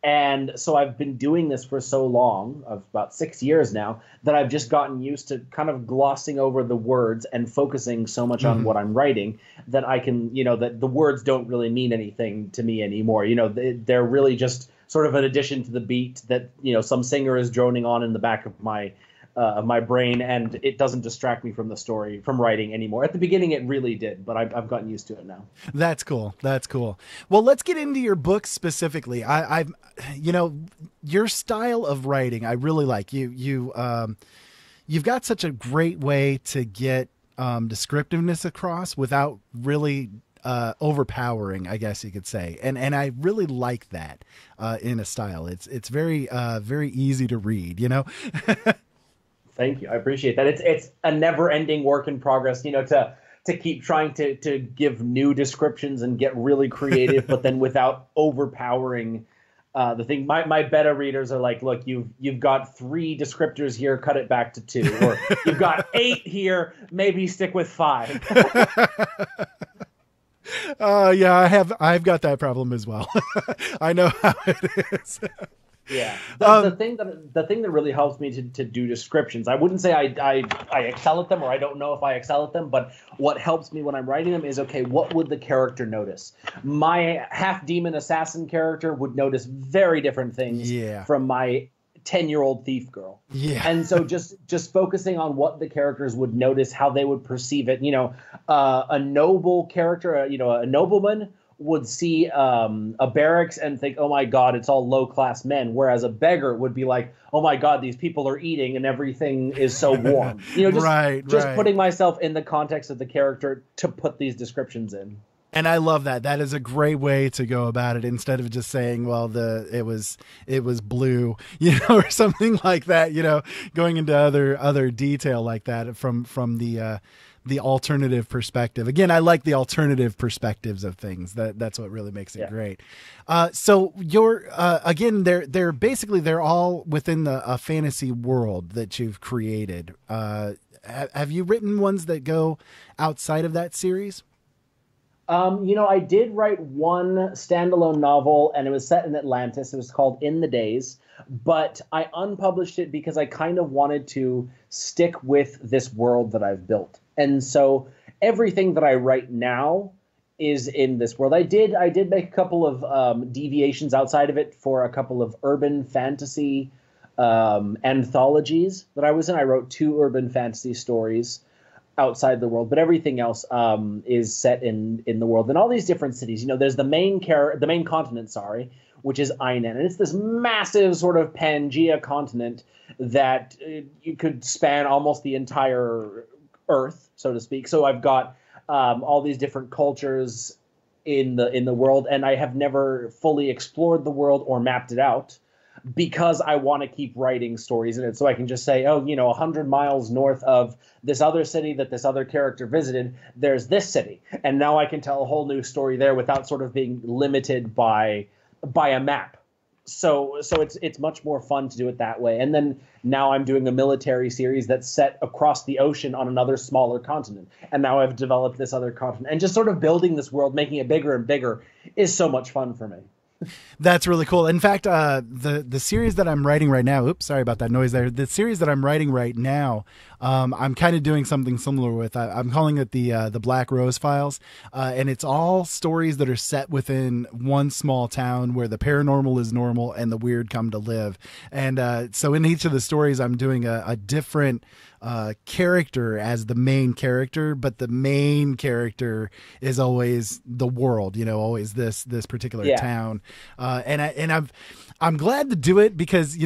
H: And so I've been doing this for so long, of about 6 years now, that I've just gotten used to kind of glossing over the words and focusing so much on what I'm writing that I can, that the words don't really mean anything to me anymore. They're really just sort of an addition to the beat that, some singer is droning on in the back of my brain, and it doesn't distract me from the story, from writing anymore. At the beginning, it really did, but I've gotten used to it now.
A: That's cool. That's cool. Well, let's get into your book specifically. I've your style of writing, I really like. You've got such a great way to get descriptiveness across without really overpowering, I guess you could say. And I really like that in a style. It's very, very easy to read,
H: Thank you. I appreciate that. It's a never-ending work in progress, to keep trying to give new descriptions and get really creative, but then without overpowering the thing. My beta readers are like, look, you've got 3 descriptors here, cut it back to 2, or you've got 8 here, maybe stick with 5.
A: Yeah, I've got that problem as well. I know how it is.
H: Yeah, the thing that really helps me to do descriptions, I wouldn't say I excel at them, or I don't know if I excel at them, but what helps me when I'm writing them is, okay, what would the character notice? My half demon assassin character would notice very different things from my 10-year-old thief girl. Yeah. And so just focusing on what the characters would notice, how they would perceive it. A noble character, a nobleman would see a barracks and think, oh my God, it's all low-class men. Whereas a beggar would be like, oh my God, these people are eating and everything is so warm. Just putting myself in the context of the character to put these descriptions in.
A: And I love that. That is a great way to go about it, instead of just saying, well, it was blue, or something like that, going into other detail like that from the alternative perspective. Again, I like the alternative perspectives of things. That's what really makes it great. So again, they're all within a fantasy world that you've created. Have you written ones that go outside of that series?
H: I did write one standalone novel, and it was set in Atlantis. It was called In the Days, but I unpublished it because I kind of wanted to stick with this world that I've built. And so everything that I write now is in this world. I did make a couple of deviations outside of it for a couple of urban fantasy anthologies that I was in. I wrote 2 urban fantasy stories outside the world, but everything else is set in the world, and all these different cities. There's the main continent, which is Einan, and it's this massive sort of Pangea continent that you could span almost the entire Earth, so to speak. So I've got all these different cultures in the world, and I have never fully explored the world or mapped it out. because I want to keep writing stories in it. So I can just say, oh, 100 miles north of this other city that this other character visited, there's this city. And now I can tell a whole new story there without sort of being limited by a map. So it's much more fun to do it that way. And then now I'm doing a military series that's set across the ocean on another smaller continent. And now I've developed this other continent. And just sort of building this world, making it bigger and bigger is so much fun for me.
A: That's really cool. In fact, the series that I'm writing right now, oops, sorry about that noise there. The series that I'm writing right now, I'm kind of doing something similar with. I'm calling it the Black Rose Files, and it's all stories that are set within one small town where the paranormal is normal and the weird come to live. And so in each of the stories, I'm doing a different character as the main character, but the main character is always the world, always this particular town. I'm glad to do it because,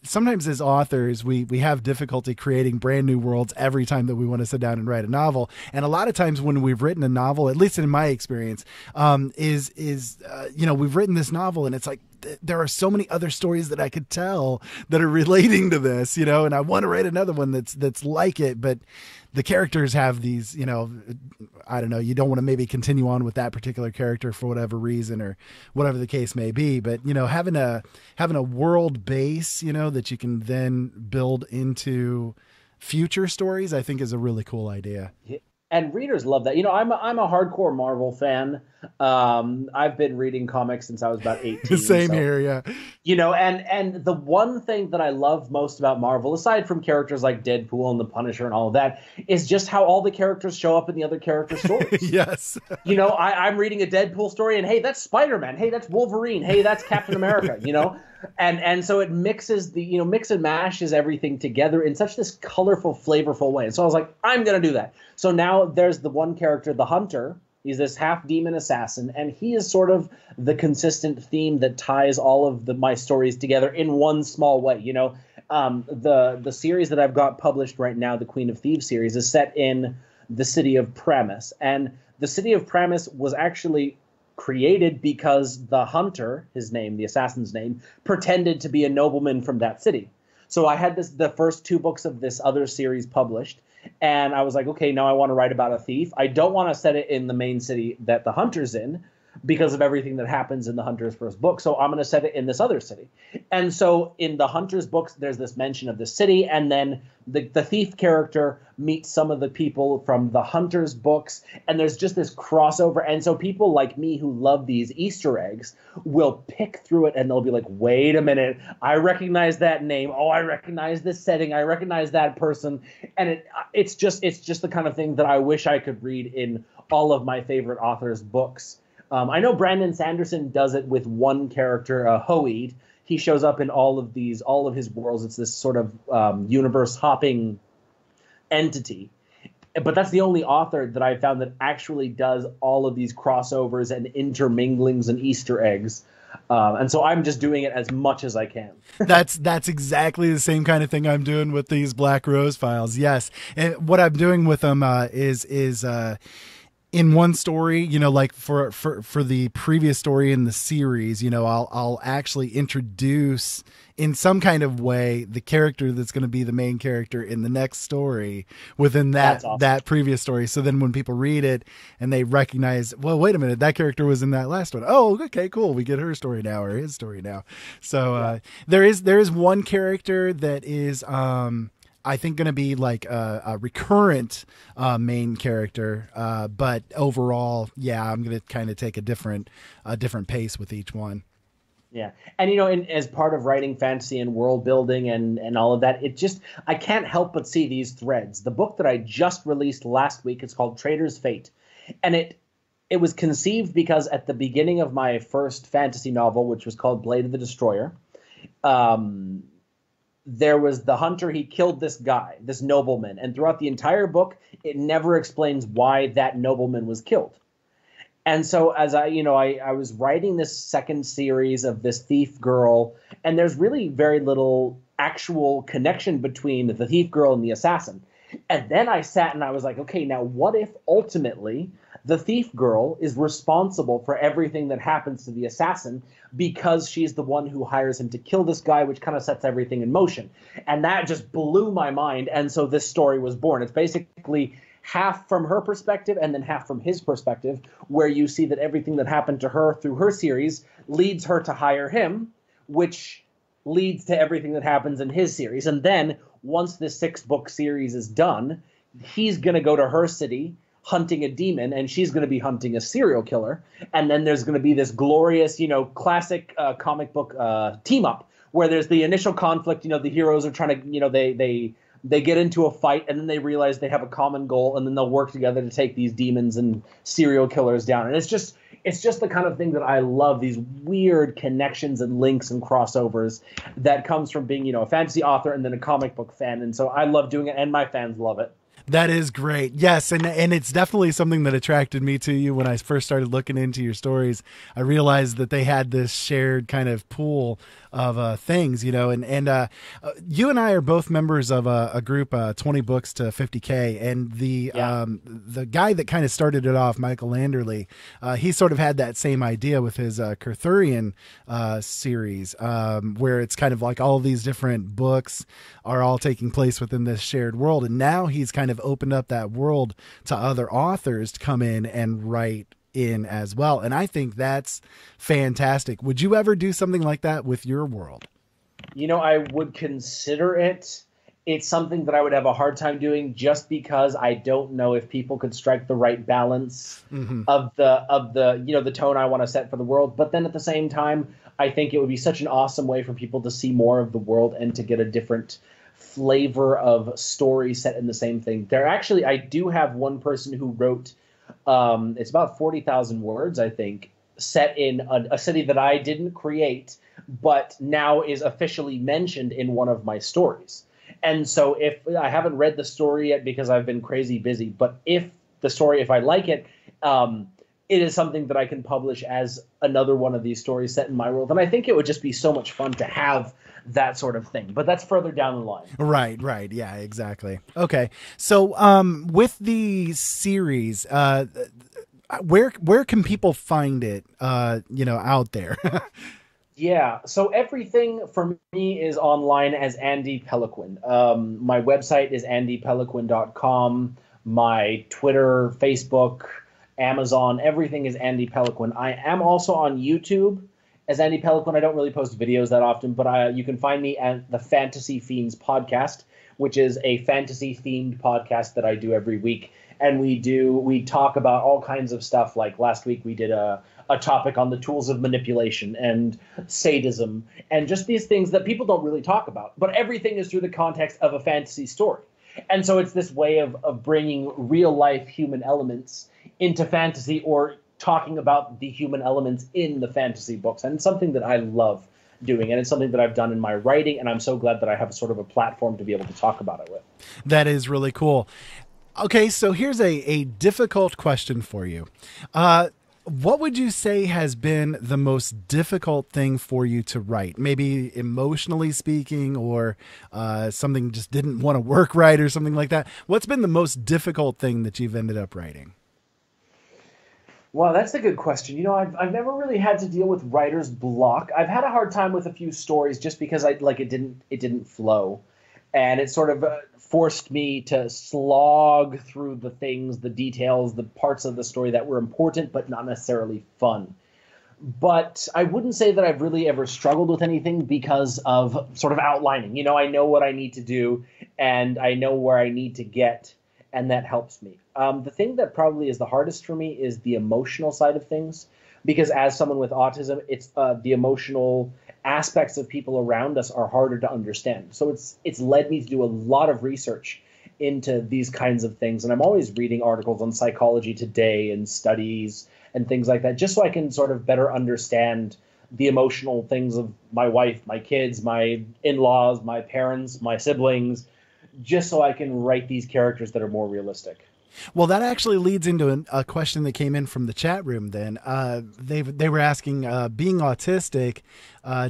A: sometimes as authors, we have difficulty creating brand new worlds every time that we want to sit down and write a novel. And a lot of times when we've written a novel, at least in my experience, we've written this novel and it's like, there are so many other stories that I could tell that are relating to this, and I want to write another one that's like it, but the characters have these, I don't know, you don't want to maybe continue on with that particular character for whatever reason or whatever the case may be. But, having a world base, that you can then build into future stories, I think is a really cool idea.
H: And readers love that. I'm a hardcore Marvel fan. I've been reading comics since I was about 18.
A: Same here, yeah.
H: And the one thing that I love most about Marvel, aside from characters like Deadpool and the Punisher and all of that, is just how all the characters show up in the other characters' stories.
A: Yes.
H: I'm reading a Deadpool story, and hey, that's Spider-Man. Hey, that's Wolverine. Hey, that's Captain America. And so it mixes mix and mashes everything together in such this colorful, flavorful way. And so I was like, I'm going to do that. So now there's the one character, the Hunter. He's this half-demon assassin, and he is sort of the consistent theme that ties all of my stories together in one small way. The series that I've got published right now, the Queen of Thieves series, is set in the city of Pramis. And the city of Pramis was actually created because the Hunter, his name, the assassin's name, pretended to be a nobleman from that city. So I had the first 2 books of this other series published, and I was like, okay, now I want to write about a thief. I don't want to set it in the main city that the Hunter's in because of everything that happens in the Hunter's first book. So I'm going to set it in this other city. And so in the Hunter's books, there's this mention of the city, and then the thief character meets some of the people from the Hunter's books, and there's just this crossover. And so people like me who love these Easter eggs will pick through it, and they'll be like, wait a minute, I recognize that name. Oh, I recognize this setting. I recognize that person. And it's just the kind of thing that I wish I could read in all of my favorite authors' books. I know Brandon Sanderson does it with one character, Hoid. He shows up in all of his worlds. It's this sort of universe hopping entity. But that's the only author that I've found that actually does all of these crossovers and interminglings and Easter eggs. And so I'm just doing it as much as I can.
A: That's exactly the same kind of thing I'm doing with these Black Rose Files. Yes. And what I'm doing with them is in one story, like for the previous story in the series, I'll actually introduce in some kind of way the character that's going to be the main character in the next story within that previous story. So then when people read it and they recognize, well, wait a minute, that character was in that last one. Oh, okay, cool. We get her story now or his story now. So there is one character that is I think going to be like a recurrent main character, but overall, I'm going to kind of take a different pace with each one.
H: Yeah, and as part of writing fantasy and world building and all of that, I can't help but see these threads. The book that I just released last week is called Traitor's Fate, and it was conceived because at the beginning of my first fantasy novel, which was called Blade of the Destroyer, there was the Hunter. He killed this guy, this nobleman. And throughout the entire book, it never explains why that nobleman was killed. And so as I was writing this second series of this thief girl, and there's really very little actual connection between the thief girl and the assassin. And then I sat and I was like, okay, now what if ultimately the thief girl is responsible for everything that happens to the assassin because she's the one who hires him to kill this guy, which kind of sets everything in motion. And that just blew my mind. And so this story was born. It's basically half from her perspective and then half from his perspective, where you see that everything that happened to her through her series leads her to hire him, which leads to everything that happens in his series. And then once this 6-book series is done, he's going to go to her city hunting a demon, and she's going to be hunting a serial killer. And then there's going to be this glorious, classic comic book team up where there's the initial conflict. The heroes are trying to, they get into a fight, and then they realize they have a common goal, and then they'll work together to take these demons and serial killers down. And it's just the kind of thing that I love, these weird connections and links and crossovers that comes from being, a fantasy author and then a comic book fan. And so I love doing it, and my fans love it.
A: That is great. Yes. And it's definitely something that attracted me to you when I first started looking into your stories. I realized that they had this shared kind of pool of things, and you and I are both members of a group, 20 books to 50K. And the guy that kind of started it off, Michael Landerly, he sort of had that same idea with his Kurthurian series, where it's kind of like all of these different books are all taking place within this shared world. And now he's kind of opened up that world to other authors to come in and write in as well. And I think that's fantastic. Would you ever do something like that with your world?
H: I would consider it. It's something that I would have a hard time doing just because I don't know if people could strike the right balance of the tone I want to set for the world. But then at the same time, I think it would be such an awesome way for people to see more of the world and to get a different flavor of story set in the same thing. I do have one person who wrote, it's about 40,000 words, I think, set in a city that I didn't create, but now is officially mentioned in one of my stories. And so if I haven't read the story yet because I've been crazy busy, but if I like it, it is something that I can publish as another one of these stories set in my world. And I think it would just be so much fun to have that sort of thing, but that's further down the line.
A: Right. Yeah, exactly. Okay. So, with the series, where can people find it, out there?
H: Yeah. So everything for me is online as Andy Peloquin. My website is andypeloquin.com. My Twitter, Facebook, Amazon, everything is Andy Peloquin. I am also on YouTube as Andy Peloquin. I don't really post videos that often, but you can find me at the Fantasy Fiends podcast, which is a fantasy-themed podcast that I do every week. And we talk about all kinds of stuff. Like last week, we did a topic on the tools of manipulation and sadism and just these things that people don't really talk about. But everything is through the context of a fantasy story. And so it's this way of bringing real-life human elements into fantasy, or talking about the human elements in the fantasy books. And it's something that I love doing, and it's something that I've done in my writing, and I'm so glad that I have sort of a platform to be able to talk about it with.
A: That is really cool. Okay, so here's a difficult question for you. What would you say has been the most difficult thing for you to write? Maybe emotionally speaking, or something just didn't want to work right or something like that. What's been the most difficult thing that you've ended up writing?
H: Well, that's a good question. I've never really had to deal with writer's block. I've had a hard time with a few stories just because it didn't flow, and it sort of forced me to slog through the things, the details, the parts of the story that were important but not necessarily fun. But I wouldn't say that I've really ever struggled with anything because of sort of outlining. I know what I need to do, and I know where I need to get, and that helps me. The thing that probably is the hardest for me is the emotional side of things, because as someone with autism, it's the emotional aspects of people around us are harder to understand. So it's led me to do a lot of research into these kinds of things. And I'm always reading articles on Psychology Today and studies and things like that, just so I can sort of better understand the emotional things of my wife, my kids, my in-laws, my parents, my siblings, just so I can write these characters that are more realistic.
A: Well, that actually leads into a question that came in from the chat room then. They were asking, being autistic,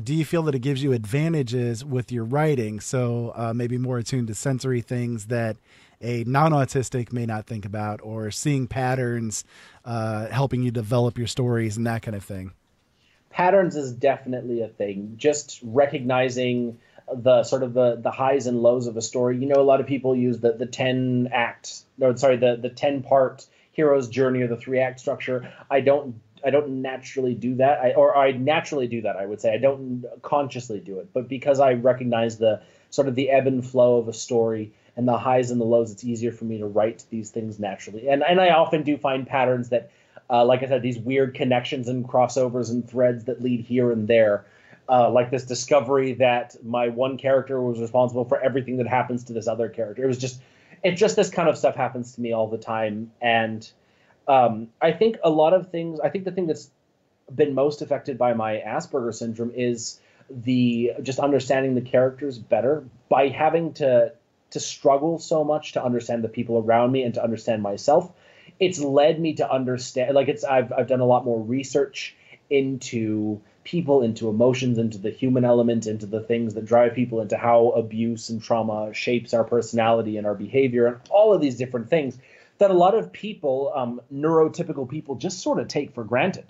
A: do you feel that it gives you advantages with your writing? So maybe more attuned to sensory things that a non-autistic may not think about, or seeing patterns helping you develop your stories and that kind of thing?
H: Patterns is definitely a thing. Just recognizing the sort of the highs and lows of a story. You know, a lot of people use the 10-part hero's journey or the 3-act structure. I don't naturally do that. I naturally do that, I would say. I don't consciously do it. But because I recognize the sort of the ebb and flow of a story and the highs and the lows, it's easier for me to write these things naturally. And I often do find patterns that, like I said, these weird connections and crossovers and threads that lead here and there. Like this discovery that my one character was responsible for everything that happens to this other character. It's just this kind of stuff happens to me all the time. And I think a lot of things, I think the thing that's been most affected by my Asperger's syndrome is just understanding the characters better. By having to struggle so much to understand the people around me and to understand myself, it's led me to understand, like I've done a lot more research into people, into emotions, into the human element, into the things that drive people, into how abuse and trauma shapes our personality and our behavior, and all of these different things that a lot of people, neurotypical people, just sort of take for granted.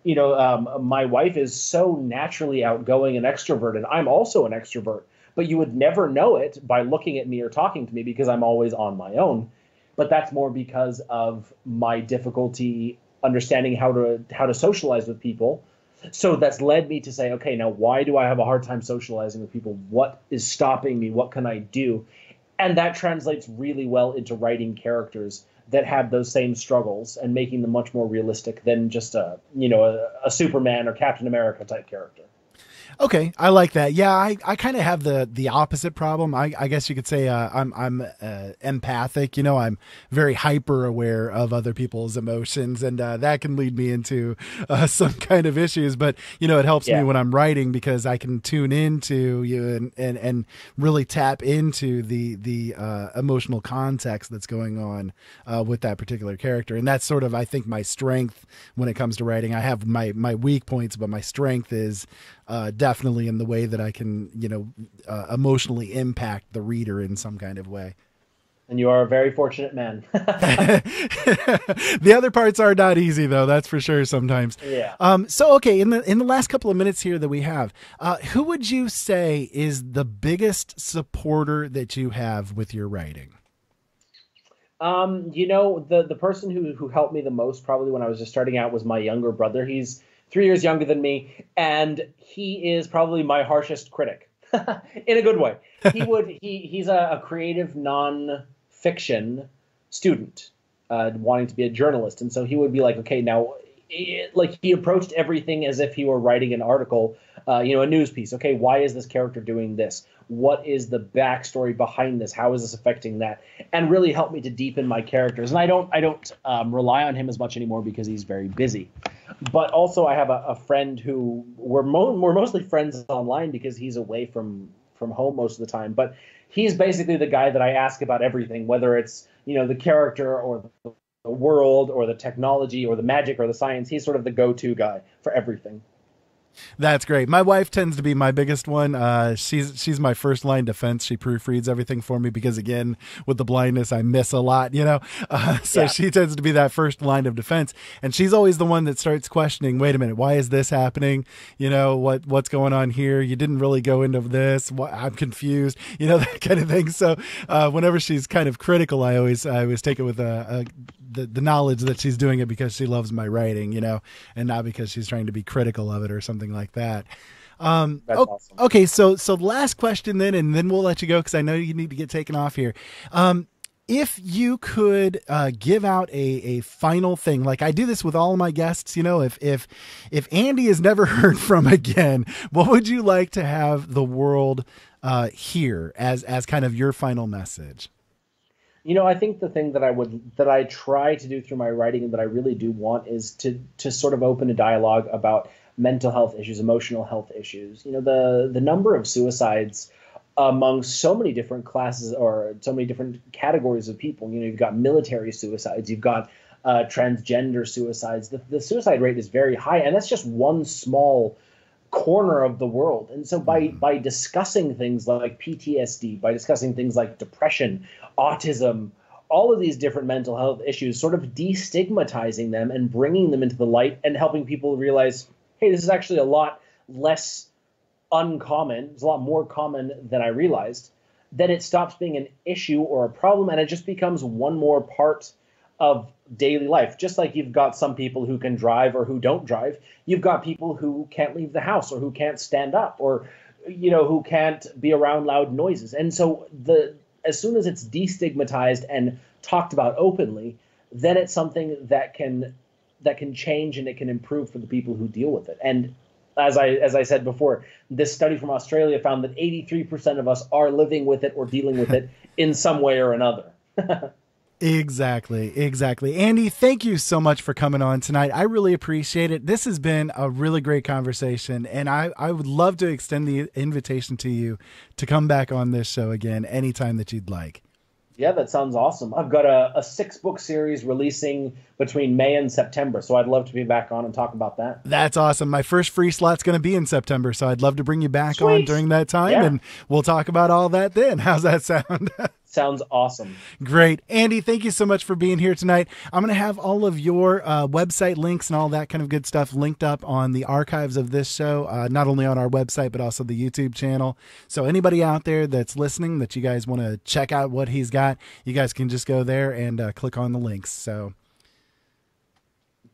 H: You know, my wife is so naturally outgoing and extrovert, and I'm also an extrovert, but you would never know it by looking at me or talking to me because I'm always on my own. But that's more because of my difficulty understanding how to socialize with people. So that's led me to say, okay, now why do I have a hard time socializing with people? What is stopping me? What can I do? And that translates really well into writing characters that have those same struggles and making them much more realistic than just a Superman or Captain America type character.
A: Okay, I like that. Yeah, I kind of have the opposite problem. I guess you could say I'm empathic. You know, I'm very hyper aware of other people's emotions, and that can lead me into some kind of issues. But you know, it helps me when I'm writing because I can tune into you and really tap into the emotional context that's going on with that particular character, and that's sort of, I think, my strength when it comes to writing. I have my weak points, but my strength is definitely in the way that I can, emotionally impact the reader in some kind of way.
H: And you are a very fortunate man.
A: The other parts are not easy, though. That's for sure. Sometimes.
H: Yeah.
A: So, okay. In the last couple of minutes here that we have, who would you say is the biggest supporter that you have with your writing?
H: The person who helped me the most probably when I was just starting out was my younger brother. He's 3 years younger than me, and he is probably my harshest critic in a good way. He's a creative non-fiction student wanting to be a journalist. And so he would be like, okay, now, he approached everything as if he were writing an article, a news piece. Okay, why is this character doing this? What is the backstory behind this? How is this affecting that? And really helped me to deepen my characters. And I don't rely on him as much anymore because he's very busy. But also I have a friend who we're mostly friends online because he's away from home most of the time. But he's basically the guy that I ask about everything, whether it's, the character or the world or the technology or the magic or the science. He's sort of the go-to guy for everything.
A: That's great. My wife tends to be my biggest one. She's my first line defense. She proofreads everything for me because, again, with the blindness, I miss a lot, She tends to be that first line of defense. And she's always the one that starts questioning, wait a minute, why is this happening? What's going on here? You didn't really go into this. I'm confused, that kind of thing. So whenever she's kind of critical, I always take it with the knowledge that she's doing it because she loves my writing, and not because she's trying to be critical of it or something like that.
H: That's awesome.
A: Okay. So last question then, and then we'll let you go because I know you need to get taken off here. If you could give out a final thing, like I do this with all of my guests, if Andy is never heard from again, what would you like to have the world hear as kind of your final message?
H: I think the thing that I try to do through my writing and that I really do want is to sort of open a dialogue about mental health issues, emotional health issues. The number of suicides among so many different classes or so many different categories of people. You've got military suicides, you've got transgender suicides. The suicide rate is very high, and that's just one small corner of the world. And so by discussing things like PTSD, by discussing things like depression, autism, all of these different mental health issues, sort of destigmatizing them and bringing them into the light and helping people realize, hey, this is actually a lot less uncommon. It's a lot more common than I realized. Then it stops being an issue or a problem, and it just becomes one more part of daily life. Just like you've got some people who can drive or who don't drive, you've got people who can't leave the house or who can't stand up or, you know, who can't be around loud noises. And so as soon as it's destigmatized and talked about openly, then it's something that can change and it can improve for the people who deal with it. And as I said before, this study from Australia found that 83% of us are living with it or dealing with it in some way or another.
A: Exactly. Andy, thank you so much for coming on tonight. I really appreciate it. This has been a really great conversation, and I would love to extend the invitation to you to come back on this show again anytime that you'd like.
H: Yeah, that sounds awesome. I've got a 6-book series releasing between May and September, so I'd love to be back on and talk about that.
A: That's awesome. My first free slot's going to be in September, so I'd love to bring you back on during that time, and we'll talk about all that then. How's that sound?
H: Sounds awesome.
A: Great. Andy, thank you so much for being here tonight. I'm going to have all of your website links and all that kind of good stuff linked up on the archives of this show, not only on our website, but also the YouTube channel. So anybody out there that's listening that you guys want to check out what he's got, you guys can just go there and click on the links. So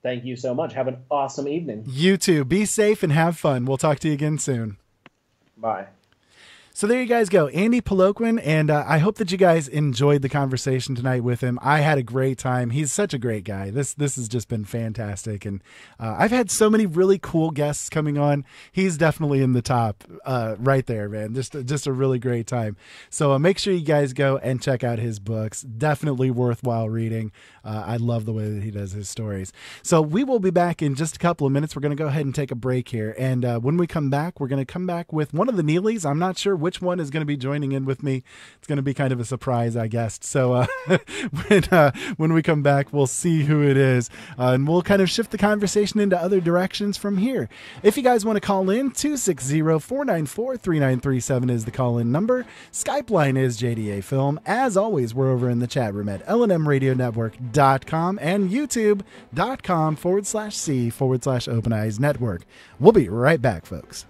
H: thank you so much. Have an awesome evening.
A: You too. Be safe and have fun. We'll talk to you again soon.
H: Bye.
A: So there you guys go, Andy Peloquin, and I hope that you guys enjoyed the conversation tonight with him. I had a great time. He's such a great guy. This has just been fantastic, and I've had so many really cool guests coming on. He's definitely in the top right there, man. Just a really great time. So make sure you guys go and check out his books. Definitely worthwhile reading. I love the way that he does his stories. So we will be back in just a couple of minutes. We're going to go ahead and take a break here, and when we come back, we're going to come back with one of the Neelys. I'm not sure which one is going to be joining in with me. It's going to be kind of a surprise, I guess. So when we come back, we'll see who it is, and we'll kind of shift the conversation into other directions from here. If you guys want to call in, 260-494-3937 is the call-in number. Skype line is JDA Film. As always, we're over in the chat room at lnmradionetwork.com and youtube.com/C/Open Eyes Network. We'll be right back, folks.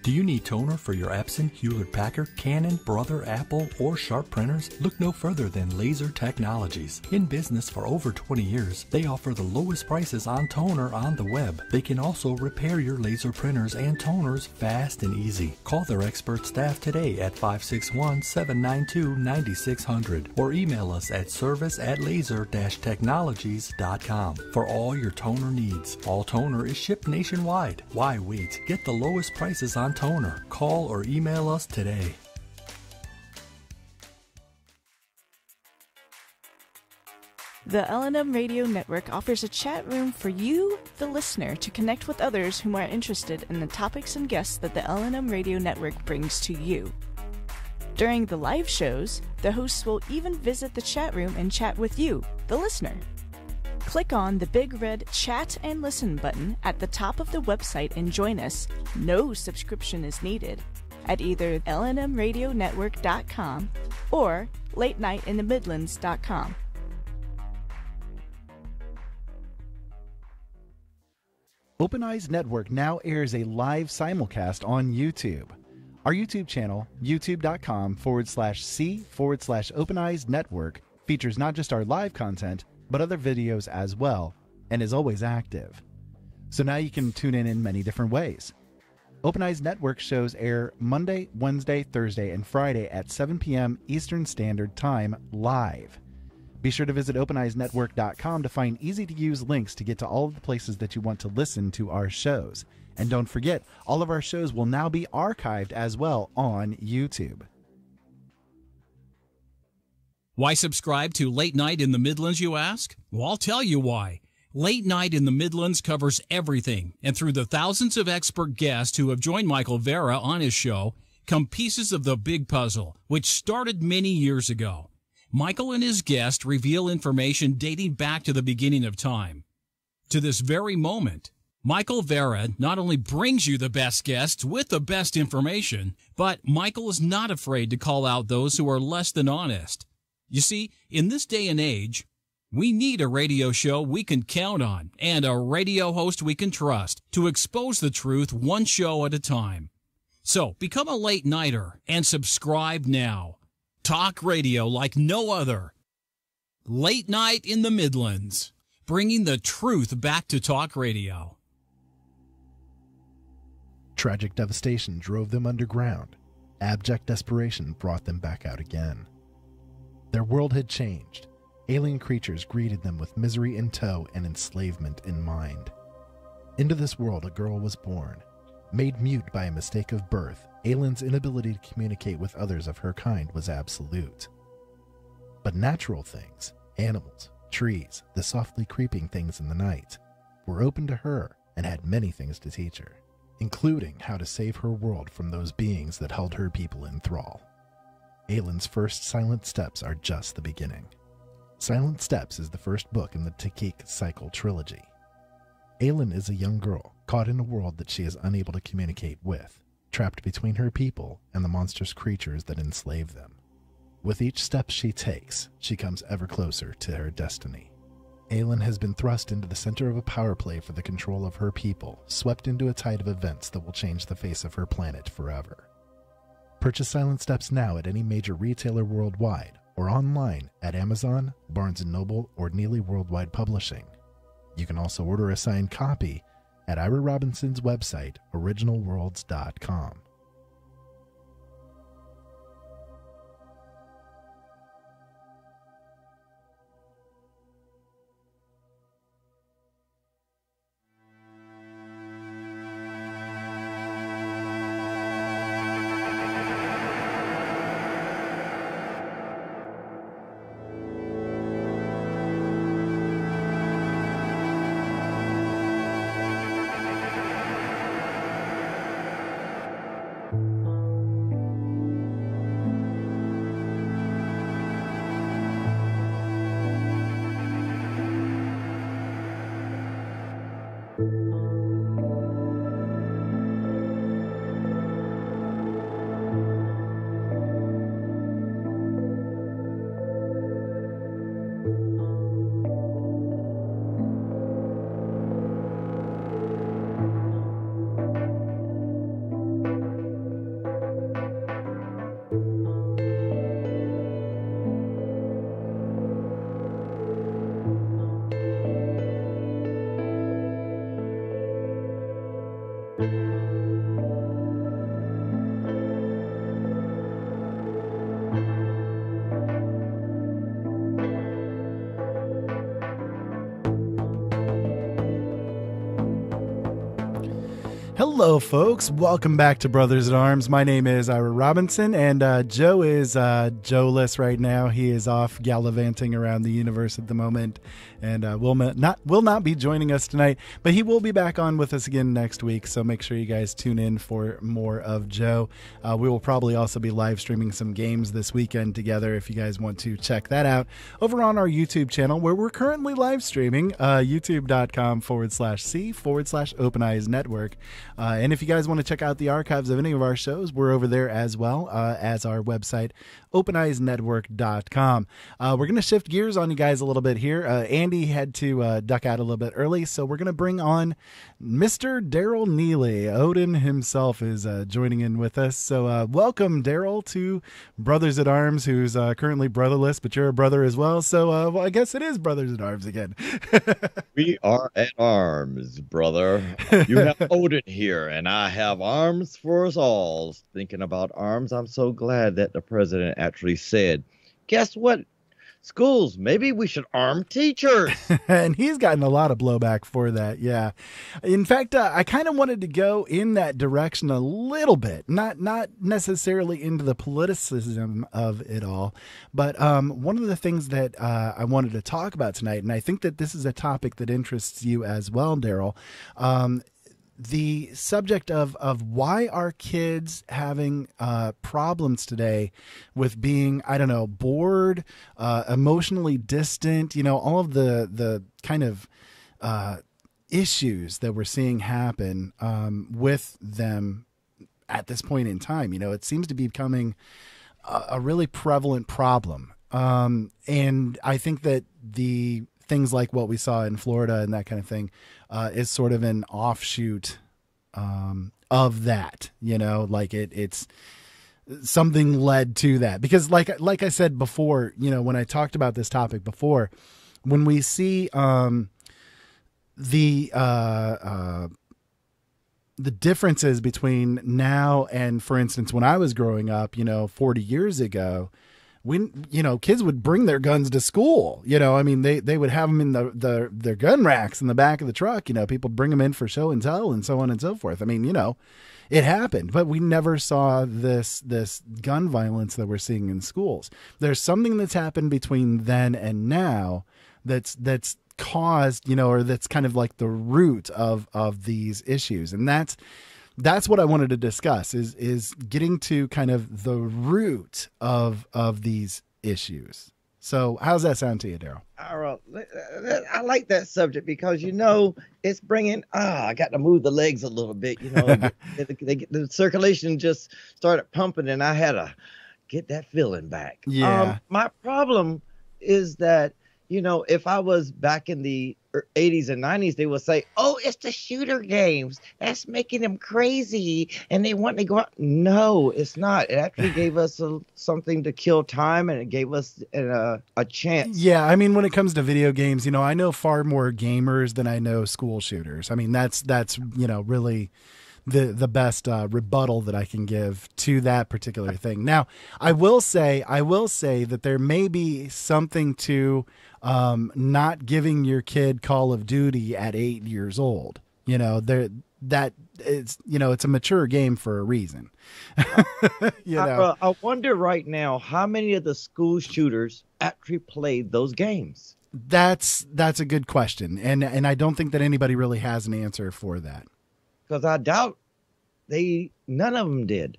K: Do you need toner for your Epson, Hewlett-Packard, Canon, Brother, Apple, or Sharp printers? Look no further than Laser Technologies. In business for over 20 years, they offer the lowest prices on toner on the web. They can also repair your laser printers and toners fast and easy. Call their expert staff today at 561-792-9600 or email us at service@laser-technologies.com for all your toner needs. All toner is shipped nationwide. Why wait? Get the lowest prices on toner. Call or email us today.
L: The L&M Radio Network offers a chat room for you, the listener, to connect with others whom are interested in the topics and guests that the L&M Radio Network brings to you. During the live shows, the hosts will even visit the chat room and chat with you, the listener. Click on the big red Chat and Listen button at the top of the website and join us. No subscription is needed at either lnmradionetwork.com or latenightinthemidlands.com.
A: Open Eyes Network now airs a live simulcast on YouTube. Our YouTube channel, youtube.com/C/Open Eyes Network, features not just our live content, but other videos as well, and is always active. So now you can tune in many different ways. Open Eyes Network shows air Monday, Wednesday, Thursday, and Friday at 7 p.m. Eastern Standard Time live. Be sure to visit OpenEyesNetwork.com to find easy-to-use links to get to all of the places that you want to listen to our shows. And don't forget, all of our shows will now be archived as well on YouTube.
M: Why subscribe to Late Night in the Midlands, you ask? Well, I'll tell you why. Late Night in the Midlands covers everything, and through the thousands of expert guests who have joined Michael Vera on his show, come pieces of the big puzzle, which started many years ago. Michael and his guest reveal information dating back to the beginning of time. To this very moment, Michael Vera not only brings you the best guests with the best information, but Michael is not afraid to call out those who are less than honest. You see, in this day and age, we need a radio show we can count on and a radio host we can trust to expose the truth one show at a time. So become a late nighter and subscribe now. Talk radio like no other. Late Night in the Midlands, bringing the truth back to talk radio.
A: Tragic devastation drove them underground. Abject desperation brought them back out again. Their world had changed. Alien creatures greeted them with misery in tow and enslavement in mind. Into this world a girl was born. Made mute by a mistake of birth, Aylin's inability to communicate with others of her kind was absolute. But natural things, animals, trees, the softly creeping things in the night, were open to her and had many things to teach her, including how to save her world from those beings that held her people in thrall. Aylin's first Silent Steps are just the beginning. Silent Steps is the first book in the Takik Cycle trilogy. Aylin is a young girl caught in a world that she is unable to communicate with, trapped between her people and the monstrous creatures that enslave them. With each step she takes, she comes ever closer to her destiny. Aylin has been thrust into the center of a power play for the control of her people, swept into a tide of events that will change the face of her planet forever. Purchase Silent Steps now at any major retailer worldwide, or online at Amazon, Barnes & Noble, or Neely Worldwide Publishing. You can also order a signed copy at Ira Robinson's website, originalworlds.com. Hello, folks. Welcome back to Brothers in Arms. My name is Ira Robinson, and Joe is Joe-less right now. He is off gallivanting around the universe at the moment, and will not be joining us tonight, but he will be back on with us again next week, so make sure you guys tune in for more of Joe. We will probably also be live streaming some games this weekend together if you guys want to check that out over on our YouTube channel, where we're currently live streaming, youtube.com/C/Open Eyes Network. And if you guys want to check out the archives of any of our shows, we're over there as well as our website, openeyesnetwork.com. We're going to shift gears on you guys a little bit here. Andy had to duck out a little bit early, so we're going to bring on Mr. Daryl Neely. Odin himself is joining in with us. So welcome, Daryl, to Brothers at Arms, who's currently brotherless, but you're a brother as well. So well, I guess it is Brothers at Arms again.
N: We are at arms, brother. You have Odin here, and I have arms for us all. Thinking about arms, I'm so glad that the president actually said, guess what? Schools, maybe we should arm teachers.
A: And he's gotten a lot of blowback for that, yeah. In fact, I kind of wanted to go in that direction a little bit, not necessarily into the politicism of it all, but one of the things that I wanted to talk about tonight, and I think that this is a topic that interests you as well, Daryl, the subject of why are kids having problems today with being, I don't know, bored, emotionally distant, all of the kind of issues that we're seeing happen with them at this point in time. It seems to be becoming a really prevalent problem. And I think that the things like what we saw in Florida and that kind of thing is sort of an offshoot of that, like it's something led to that. Because like I said before, when I talked about this topic before, when we see the differences between now and, for instance, when I was growing up, 40 years ago, when, kids would bring their guns to school, they would have them in their gun racks in the back of the truck, people bring them in for show and tell and so on and so forth. It happened, but we never saw this gun violence that we're seeing in schools. There's something that's happened between then and now that's caused, or that's kind of like the root of these issues. And that's what I wanted to discuss is getting to kind of the root of these issues. So how's that sound to you, Daryl?
N: I like that subject because, it's bringing, I got to move the legs a little bit, the circulation just started pumping and I had to get that feeling back.
A: Yeah.
N: My problem is that, if I was back in the 80s and 90s, they would say, oh, it's the shooter games. That's making them crazy. And they want to go out. No, it's not. It actually gave us something to kill time, and it gave us a chance.
A: Yeah, when it comes to video games, I know far more gamers than I know school shooters. That's really the best rebuttal that I can give to that particular thing. Now, I will say that there may be something to not giving your kid Call of Duty at 8 years old. That it's it's a mature game for a reason.
N: I wonder right now how many of the school shooters actually played those games.
A: That's a good question, and I don't think that anybody really has an answer for that.
N: Because I doubt none of them did,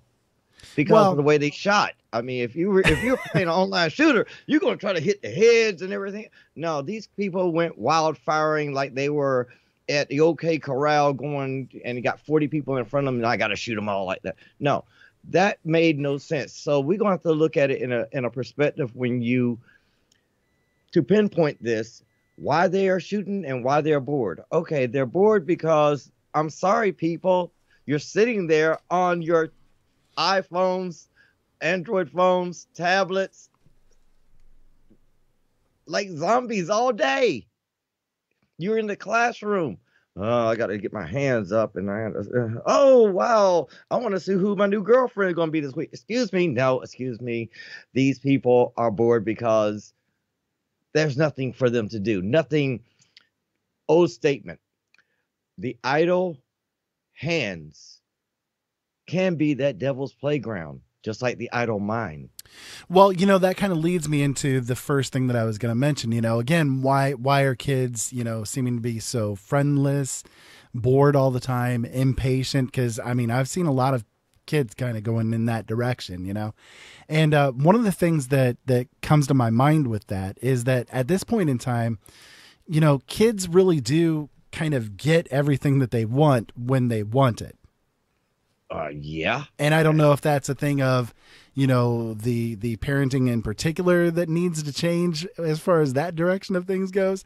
N: because of the way they shot. If you were playing an online shooter, you're going to try to hit the heads and everything. No, these people went wild firing like they were at the OK Corral going, and you got 40 people in front of them, and I got to shoot them all like that. No, that made no sense. So we're going to have to look at it in a perspective to pinpoint this, why they are shooting and why they're bored. Okay, they're bored because, I'm sorry, people, you're sitting there on your iPhones, Android phones, tablets, like zombies all day. You're in the classroom. Oh, I got to get my hands up, and oh, wow, I want to see who my new girlfriend is going to be this week. Excuse me. No, excuse me. These people are bored because there's nothing for them to do. Nothing. Old statement. The idle hands can be that devil's playground, just like the idle mind.
A: Well, that kind of leads me into the first thing that I was going to mention. Again, why are kids, seeming to be so friendless, bored all the time, impatient? Because, I've seen a lot of kids kind of going in that direction, And one of the things that comes to my mind with that is that at this point in time, kids really do kind of get everything that they want when they want it.
N: Yeah.
A: And I don't know if that's a thing of, the parenting in particular that needs to change as far as that direction of things goes,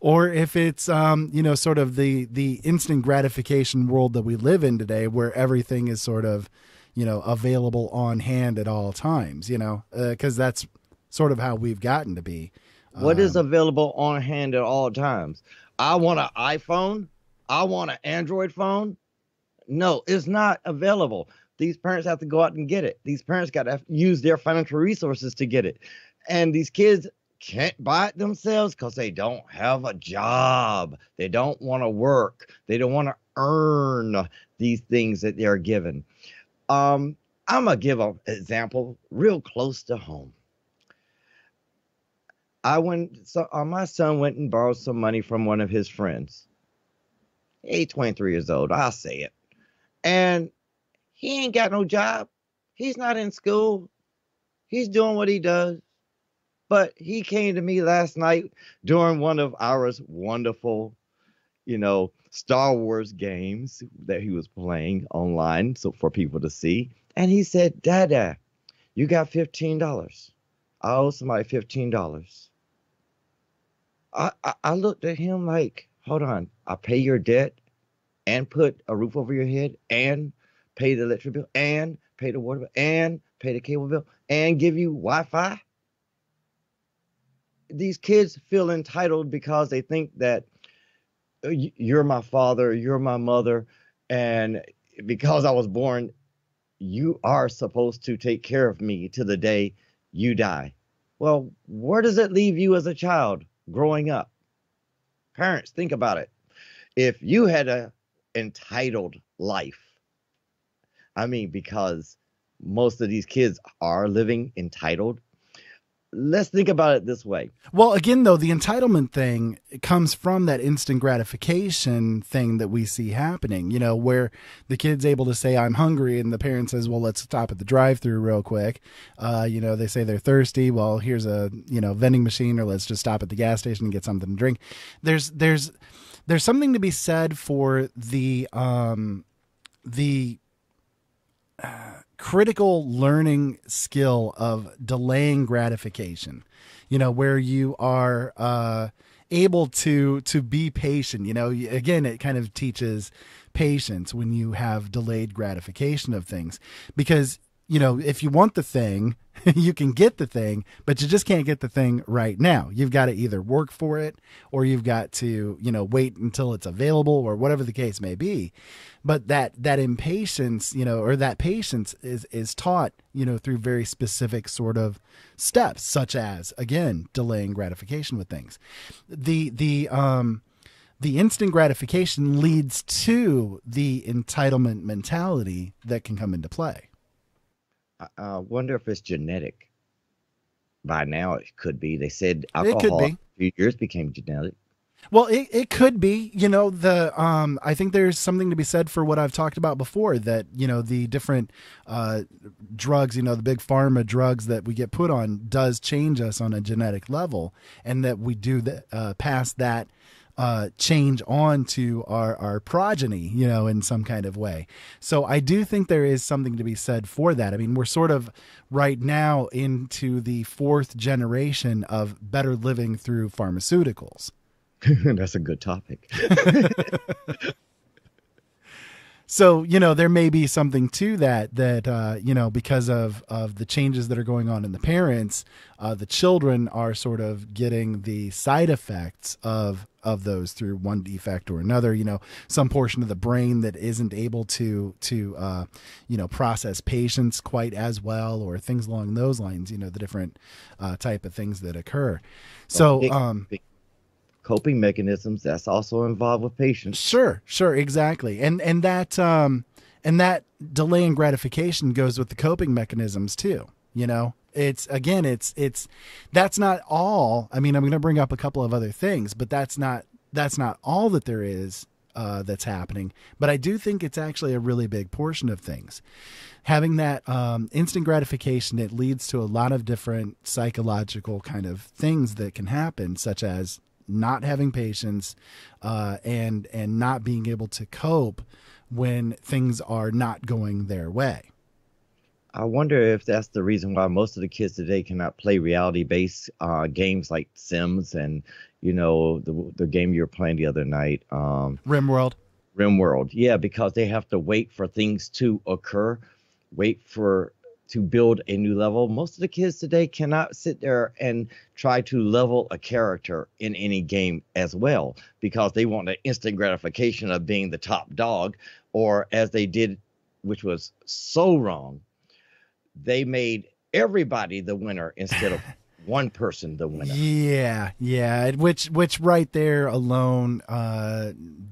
A: or if it's, sort of the instant gratification world that we live in today, where everything is sort of, available on hand at all times, because that's sort of how we've gotten to be.
N: What is available on hand at all times? I want an iPhone. I want an Android phone. No, it's not available. These parents have to go out and get it. These parents got to use their financial resources to get it. And these kids can't buy it themselves because they don't have a job. They don't want to work. They don't want to earn these things that they're given. I'm going to give an example real close to home. My son went and borrowed some money from one of his friends. He's 23 years old. I'll say it. And he ain't got no job. He's not in school. He's doing what he does. But he came to me last night during one of our wonderful, Star Wars games that he was playing online so for people to see. And he said, Dada, you got $15. I owe somebody $15. I looked at him like, hold on, I pay your debt and put a roof over your head and pay the electric bill and pay the water bill and pay the cable bill and give you Wi-Fi. These kids feel entitled because they think that you're my father, you're my mother, and because I was born, you are supposed to take care of me to the day you die. Well, where does it leave you as a child growing up? Parents, think about it. If you had a entitled life, because most of these kids are living entitled. Let's think about it this way.
A: Well, again, though, the entitlement thing comes from that instant gratification thing that we see happening, where the kid's able to say, I'm hungry, and the parent says, well, let's stop at the drive-thru real quick. They say they're thirsty. Well, here's a, vending machine, or let's just stop at the gas station and get something to drink. There's something to be said for the critical learning skill of delaying gratification, where you are able to be patient. Again, it kind of teaches patience when you have delayed gratification of things, because if you want the thing, you can get the thing, but you just can't get the thing right now. You've got to either work for it, or you've got to, wait until it's available, or whatever the case may be. But that impatience, or that patience is taught, through very specific sort of steps, such as, again, delaying gratification with things. The instant gratification leads to the entitlement mentality that can come into play.
N: I wonder if it's genetic. By now, it could be. They said alcohol a few years became genetic.
A: Well, it could be. I think there's something to be said for what I've talked about before, that, the different drugs, the big pharma drugs that we get put on does change us on a genetic level, and that we do pass that change on to our progeny, in some kind of way. So I do think there is something to be said for that. We're sort of right now into the 4th generation of better living through pharmaceuticals.
N: That's a good topic.
A: So, there may be something to that, because of the changes that are going on in the parents, the children are sort of getting the side effects of those through one defect or another, some portion of the brain that isn't able to process patience quite as well, or things along those lines, the different type of things that occur. So,
N: coping mechanisms that's also involved with patience.
A: Sure, exactly. And that delay in gratification goes with the coping mechanisms too. It's that's not all. I'm going to bring up a couple of other things, but that's not all that there is that's happening. But I do think it's actually a really big portion of things. Having that instant gratification, it leads to a lot of different psychological kind of things that can happen, such as not having patience, and not being able to cope when things are not going their way.
N: I wonder if that's the reason why most of the kids today cannot play reality-based games like Sims and, the game you were playing the other night.
A: RimWorld.
N: RimWorld, yeah, because they have to wait for things to occur, to build a new level. Most of the kids today cannot sit there and try to level a character in any game as well, because they want the instant gratification of being the top dog, or as they did, which was so wrong, they made everybody the winner instead of one person the winner.
A: Yeah. Which right there alone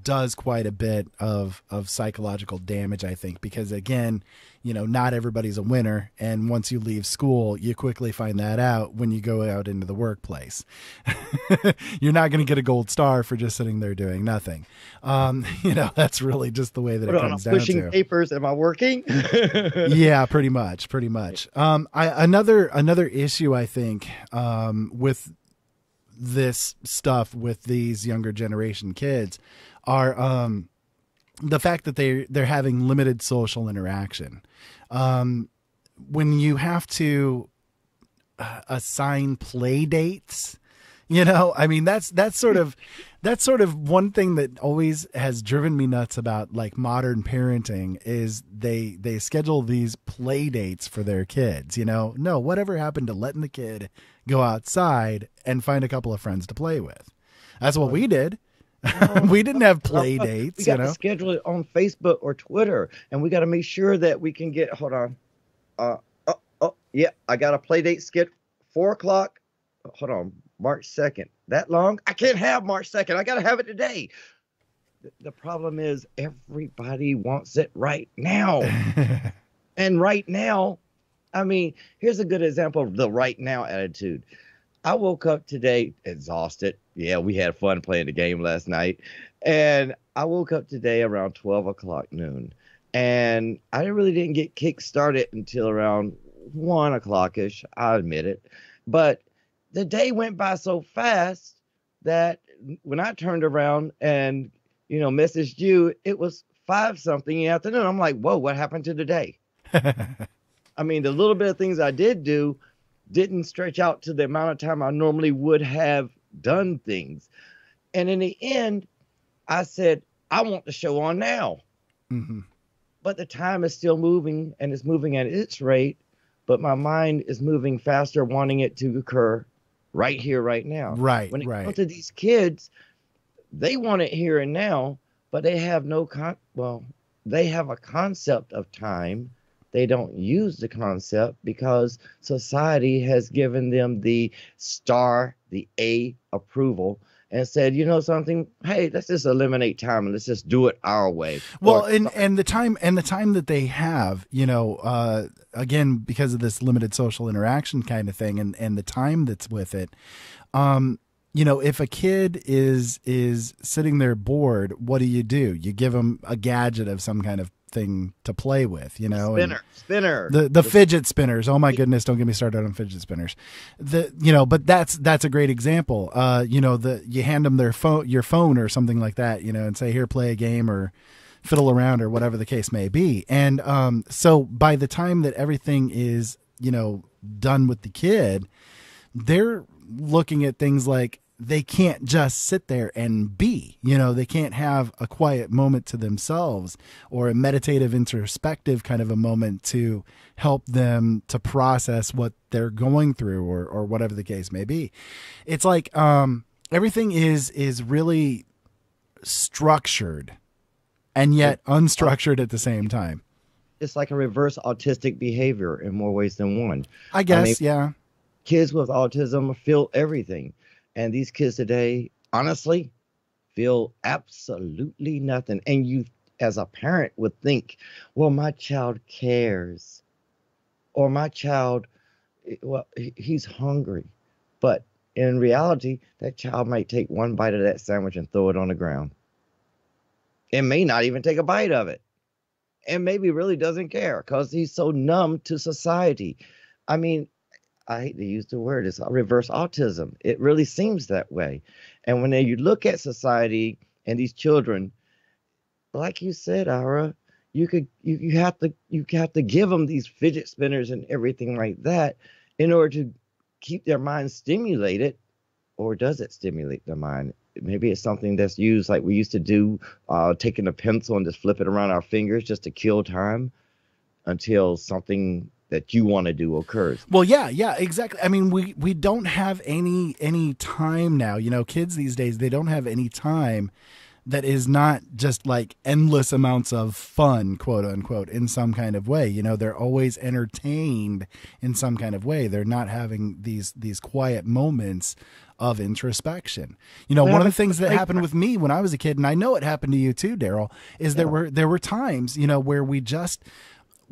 A: does quite a bit of psychological damage, I think, because again, not everybody's a winner, and once you leave school, you quickly find that out when you go out into the workplace. You're not going to get a gold star for just sitting there doing nothing. That's really just the way that it comes down to.
N: Pushing papers, am I working?
A: Yeah, pretty much. Another issue, I think, with this stuff with these younger generation kids are the fact that they're having limited social interaction. When you have to assign play dates, that's sort of one thing that always has driven me nuts about like modern parenting is they schedule these play dates for their kids. No, whatever happened to letting the kid go outside and find a couple of friends to play with? That's what we did. We didn't have play dates.
N: We got to schedule it on Facebook or Twitter, and we got to make sure that we can get. Hold on. Yeah, I got a play date scheduled 4:00. Hold on, March 2nd. That long? I can't have March 2nd. I got to have it today. The problem is everybody wants it right now. And right now, here's a good example of the right now attitude. I woke up today exhausted. Yeah, we had fun playing the game last night. And I woke up today around 12 o'clock noon. And I really didn't get kick started until around 1 o'clock-ish. I admit it. But the day went by so fast that when I turned around and, messaged you, it was 5-something in the afternoon. I'm like, whoa, what happened to the day? The little bit of things I did do didn't stretch out to the amount of time I normally would have done things. And in the end, I said, I want the show on now. Mm-hmm. But the time is still moving, and it's moving at its rate. But my mind is moving faster, wanting it to occur right here, right now.
A: Right,
N: when it comes to these kids, they want it here and now, but they have they have a concept of time. They don't use the concept because society has given them the star, the A approval, and said, something, hey, let's just eliminate time and let's just do it our way.
A: Well, and the time that they have, again, because of this limited social interaction kind of thing and the time that's with it, if a kid is sitting there bored, what do? You give them a gadget of some kind of thing to play with,
N: spinner,
A: the fidget spinners. Oh my goodness, don't get me started on fidget spinners. But that's a great example. You hand them your phone or something like that, and say, here, play a game or fiddle around or whatever the case may be. And so by the time that everything is done with the kid, they're looking at things like they can't just sit there and be, they can't have a quiet moment to themselves or a meditative introspective kind of a moment to help them to process what they're going through or whatever the case may be. It's like everything is really structured and yet unstructured at the same time.
N: It's like a reverse autistic behavior in more ways than one.
A: I guess, yeah.
N: Kids with autism feel everything. And these kids today, honestly, feel absolutely nothing. And you, as a parent, would think, well, my child cares. Or my child, he's hungry. But in reality, that child might take one bite of that sandwich and throw it on the ground. And may not even take a bite of it. And maybe really doesn't care because he's so numb to society. I hate to use the word, it's reverse autism. It really seems that way. And when you look at society and these children, like you said, Ira, you have to give them these fidget spinners and everything like that in order to keep their mind stimulated. Or does it stimulate the mind? Maybe it's something that's used like we used to do, taking a pencil and just flip it around our fingers just to kill time until something that you want to do occurs.
A: Well, yeah, exactly. We don't have any time now. Kids these days, they don't have any time that is not just like endless amounts of fun, quote unquote, in some kind of way. You know, they're always entertained in some kind of way. They're not having these quiet moments of introspection. You know, one of the things that happened with me when I was a kid, and I know it happened to you too, Daryl, is there were times, you know, where we just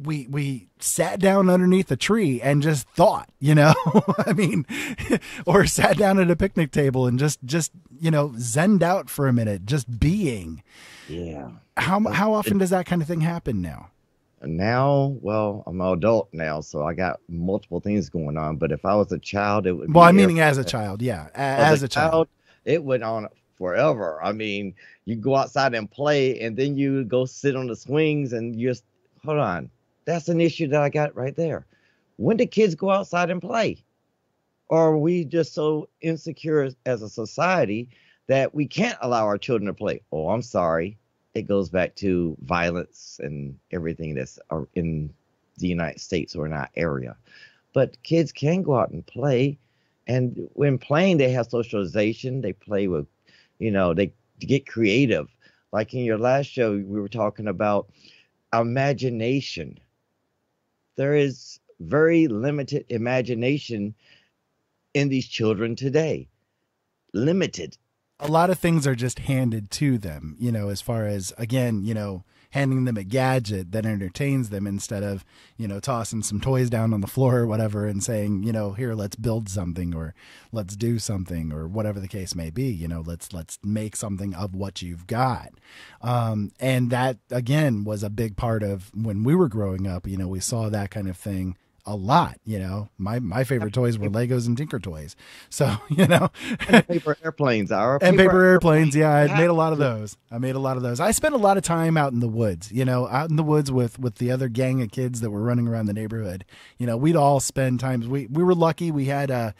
A: we sat down underneath a tree and just thought, you know, I mean, or sat down at a picnic table and just, you know, zenned out for a minute, just being.
N: Yeah.
A: How often does that kind of thing happen now?
N: Now, well, I'm an adult now, so I got multiple things going on. But if I was a child, it would.
A: Well, I'm meaning as a child, yeah, as a child,
N: it went on forever. I mean, you go outside and play, and then you go sit on the swings, and you just hold on. That's an issue that I got right there. When do kids go outside and play? Or are we just so insecure as a society that we can't allow our children to play? Oh, I'm sorry. It goes back to violence and everything that's in the United States or in our area. But kids can go out and play. And when playing, they have socialization. They play with, you know, they get creative. Like in your last show, we were talking about imagination. There is very limited imagination in these children today. Limited.
A: A lot of things are just handed to them, you know, as far as, again, you know, handing them a gadget that entertains them instead of, you know, tossing some toys down on the floor or whatever and saying, you know, here, let's build something or let's do something or whatever the case may be, you know, let's make something of what you've got. And that, again, was a big part of when we were growing up, you know, we saw that kind of thing a lot. You know, my favorite toys were Legos and Tinker Toys. So, you know,
N: and paper airplanes are
A: paper airplanes. Yeah, I made a lot of those. I spent a lot of time out in the woods, you know, out in the woods with the other gang of kids that were running around the neighborhood. You know, we'd all spend times. We were lucky. We had a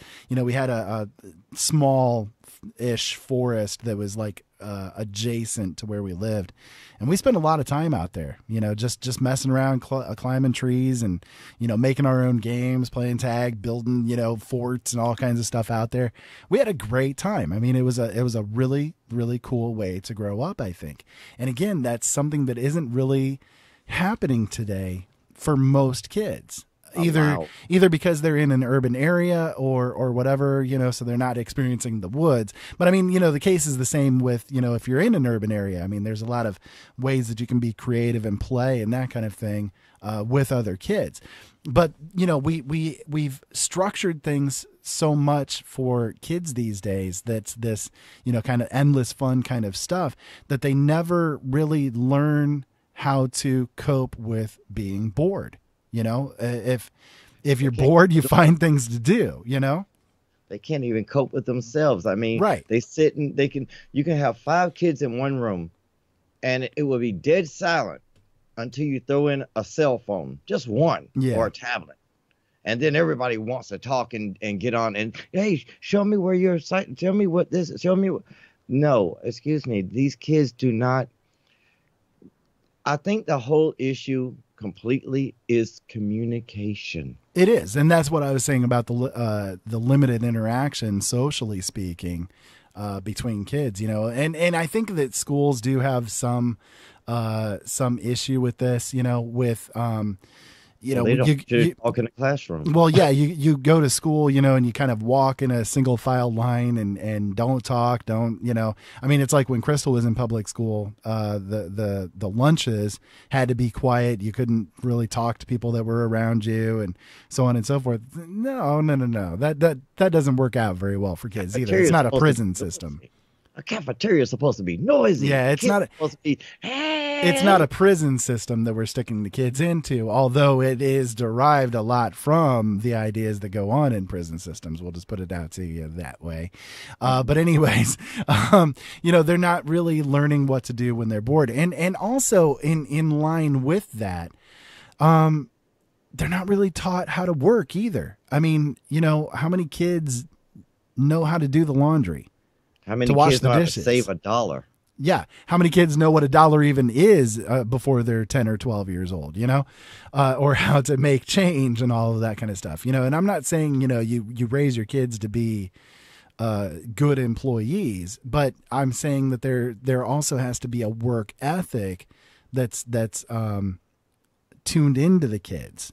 A: small ish forest that was like adjacent to where we lived, and we spent a lot of time out there, you know, just messing around, climbing trees and, you know, making our own games, playing tag, building, you know, forts and all kinds of stuff out there. We had a great time. I mean, it was a really, really cool way to grow up, I think. And again, that's something that isn't really happening today for most kids. Either because they're in an urban area or whatever, you know, so they're not experiencing the woods. But I mean, you know, the case is the same with, you know, if you're in an urban area. I mean, there's a lot of ways that you can be creative and play and that kind of thing with other kids. But, you know, we've structured things so much for kids these days that's this, you know, kind of endless fun kind of stuff that they never really learn how to cope with being bored. You know, if you're bored, you find things to do, you know.
N: They can't even cope with themselves. I mean,
A: right.
N: They sit and you can have 5 kids in one room and it will be dead silent until you throw in a cell phone, just one, or a tablet. And then everybody wants to talk and get on and, hey, show me where your site, tell me what this is, show me what. No, excuse me. These kids do not. I think the whole issue completely is communication.
A: It is, and that's what I was saying about the limited interaction, socially speaking, between kids. You know, and I think that schools do have some issue with this. You know, with you know,
N: they don't walk in a classroom.
A: Well, yeah, you go to school, you know, and you kind of walk in a single file line and don't talk, you know. I mean, it's like when Crystal was in public school, the lunches had to be quiet. You couldn't really talk to people that were around you and so on and so forth. No. That doesn't work out very well for kids either. It's not a prison system.
N: A cafeteria is supposed to be noisy.
A: Yeah, it's not
N: supposed to be.
A: It's not a prison system that we're sticking the kids into, although it is derived a lot from the ideas that go on in prison systems. We'll just put it out to you that way. But anyways, you know, they're not really learning what to do when they're bored. And also in line with that, they're not really taught how to work either. I mean, you know, how many kids know how to do the laundry?
N: How many kids know how to save $1?
A: Yeah. How many kids know what $1 even is before they're 10 or 12 years old, you know, or how to make change and all of that kind of stuff, you know. And I'm not saying, you know, you raise your kids to be, good employees, but I'm saying that there also has to be a work ethic that's tuned into the kids,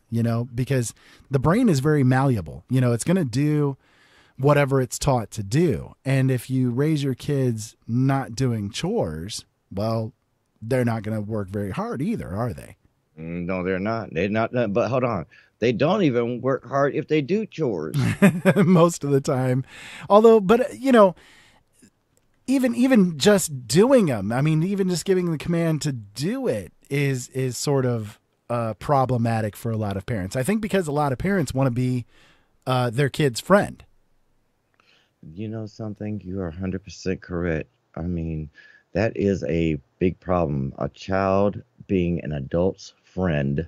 A: because the brain is very malleable. It's going to do whatever it's taught to do. And if you raise your kids not doing chores, well, they're not going to work very hard either, are they?
N: No, they're not. They're not. But hold on. They don't even work hard if they do chores.
A: Most of the time. Although, but even just doing them, I mean, even just giving the command to do it is sort of problematic for a lot of parents. I think because a lot of parents want to be their kid's friend.
N: You know something? You are 100% correct. I mean, that is a big problem. A child being an adult's friend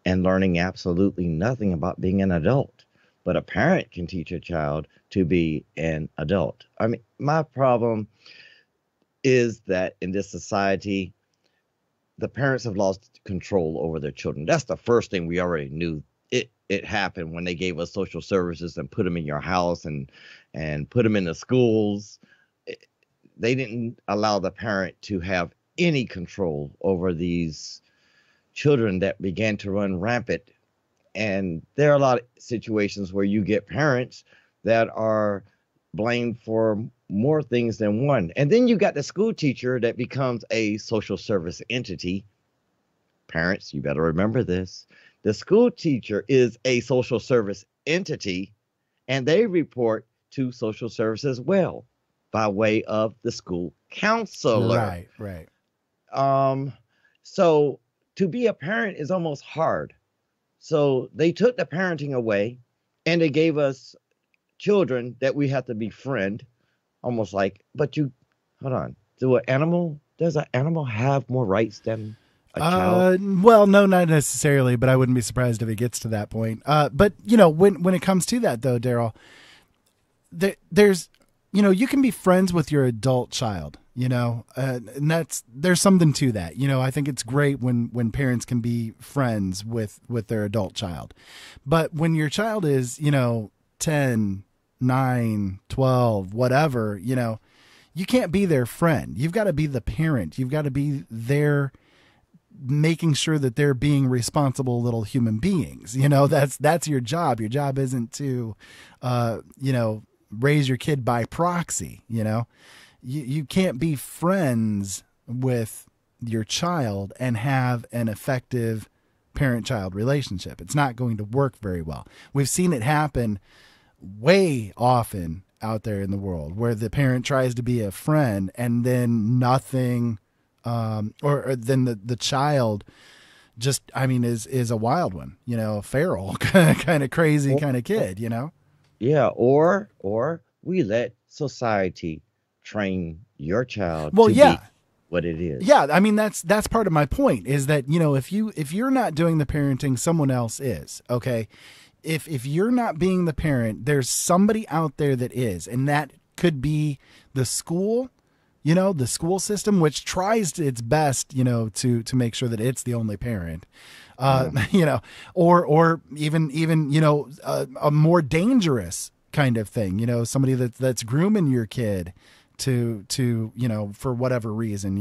N: and learning absolutely nothing about being an adult. But a parent can teach a child to be an adult. I mean, my problem is that in this society, the parents have lost control over their children. That's the first thing we already knew. It happened when they gave us social services and put them in your house and put them in the schools. They didn't allow the parent to have any control over these children that began to run rampant. And there are a lot of situations where you get parents that are blamed for more things than one. And then you got the school teacher that becomes a social service entity. Parents, you better remember this. The school teacher is a social service entity, and they report to social service as well by way of the school counselor.
A: Right.
N: So to be a parent is almost hard. So they took the parenting away, and they gave us children that we have to befriend, almost like, but hold on, does an animal have more rights than a child?
A: Well, no, not necessarily, but I wouldn't be surprised if it gets to that point. But when it comes to that though, Daryl, there's, you can be friends with your adult child, and there's something to that. I think it's great when parents can be friends with their adult child. But when your child is, 10, 9, 12, whatever, you can't be their friend. You've got to be the parent. You've got to be there making sure that they're being responsible little human beings. That's your job. Your job isn't to, raise your kid by proxy. You can't be friends with your child and have an effective parent-child relationship. It's not going to work very well. We've seen it happen way often out there in the world where the parent tries to be a friend and then nothing, or then the child just, is a wild one, feral, kind of crazy kind of kid,
N: Yeah. Or we let society train your child
A: to
N: be what it is.
A: Yeah. That's part of my point is that, if you're not doing the parenting, someone else is. Okay. If you're not being the parent, there's somebody out there that is, and that could be the school, the school system, which tries its best, to make sure that it's the only parent, or even, a more dangerous kind of thing, somebody that's grooming your kid to, for whatever reason,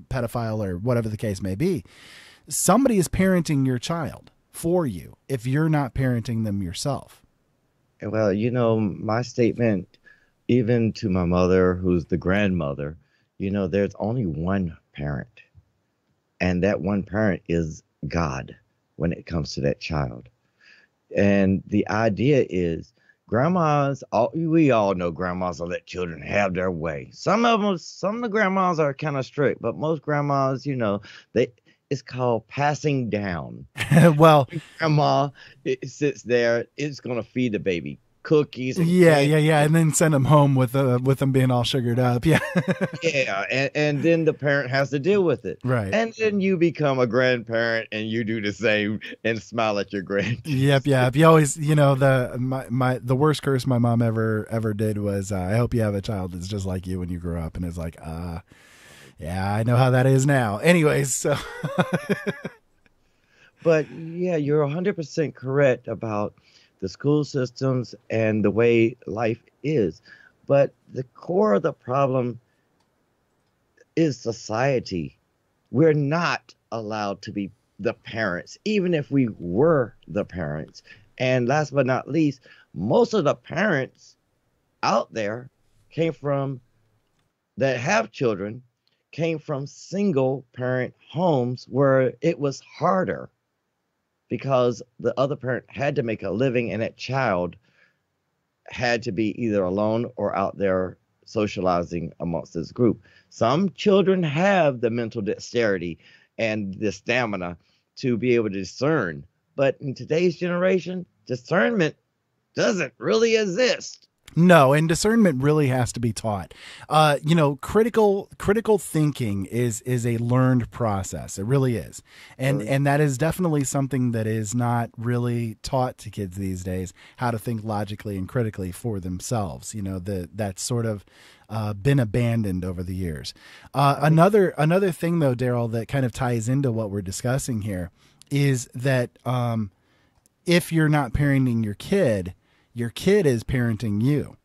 A: pedophile or whatever the case may be. Somebody is parenting your child for you if you're not parenting them yourself.
N: Well, my statement, even to my mother, who's the grandmother, there's only one parent, and that one parent is God when it comes to that child. And the idea is we all know grandmas will let children have their way. Some of the grandmas are kind of strict, but most grandmas, it's called passing down.
A: Well,
N: grandma, it sits there, it's going to feed the baby cookies.
A: Yeah. And then send them home with them being all sugared up. Yeah.
N: Yeah. And then the parent has to deal with it.
A: Right.
N: And then you become a grandparent and you do the same and smile at your grandkids.
A: Yep. You always, the worst curse my mom ever did was, I hope you have a child that's just like you when you grow up. And it's like, yeah, I know how that is now. Anyways, so.
N: But yeah, you're 100% correct about the school systems and the way life is. But the core of the problem is society. We're not allowed to be the parents, even if we were the parents. And last but not least, most of the parents out there that have children came from single parent homes where it was harder because the other parent had to make a living and that child had to be either alone or out there socializing amongst this group. Some children have the mental dexterity and the stamina to be able to discern, but in today's generation, discernment doesn't really exist.
A: No, and discernment really has to be taught. Critical thinking is a learned process. It really is. And that is definitely something that is not really taught to kids these days, how to think logically and critically for themselves. That's sort of been abandoned over the years. Another thing though, Daryl, that kind of ties into what we're discussing here is that if you're not parenting your kid is parenting you.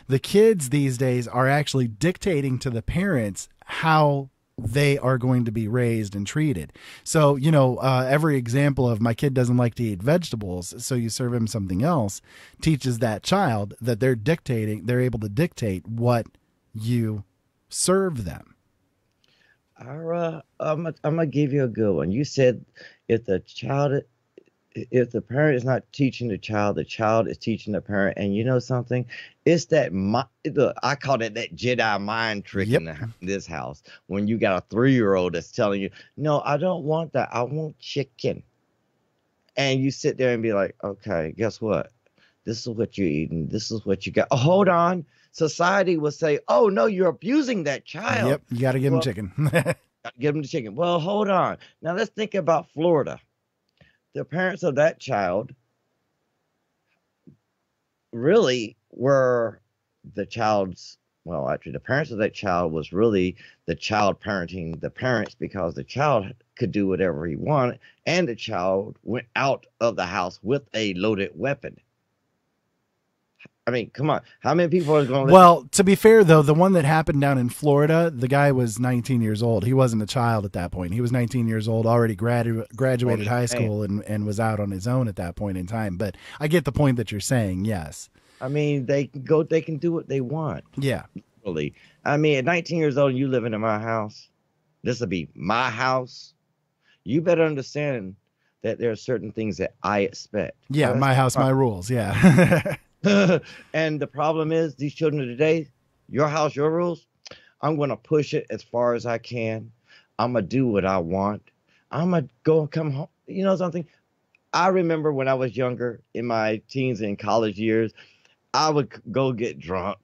A: The kids these days are actually dictating to the parents how they are going to be raised and treated. So, every example of my kid doesn't like to eat vegetables, so you serve him something else, teaches that child that they're able to dictate what you serve them.
N: Ira, I'm gonna give you a good one. You said if the parent is not teaching the child is teaching the parent. And you know something? It's that I call it that Jedi mind trick in this house. When you got a 3-year-old that's telling you, "No, I don't want that. I want chicken." And you sit there and be like, "Okay, guess what? This is what you're eating. This is what you got." Oh, hold on. Society will say, "Oh no, you're abusing that child."
A: Yep, you got to give him chicken.
N: Give him the chicken. Well, hold on. Now let's think about Florida. The parents of that child really were the child's, well, actually, the parents of that child was really the child parenting the parents because the child could do whatever he wanted, and the child went out of the house with a loaded weapon. I mean, come on. How many people are going to...
A: Well, to be fair, though, the one that happened down in Florida, the guy was 19 years old. He wasn't a child at that point. He was 19 years old, already graduated high school and was out on his own at that point in time. But I get the point that you're saying, yes.
N: I mean, they can do what they want.
A: Yeah.
N: Really. I mean, at 19 years old, you living in my house. This will be my house. You better understand that there are certain things that I expect.
A: Yeah, my house, my rules. Yeah.
N: And the problem is these children of today, your house, your rules. I'm going to push it as far as I can. I'm going to do what I want. I'm going to go and come home. You know something? I remember when I was younger in my teens and college years, I would go get drunk.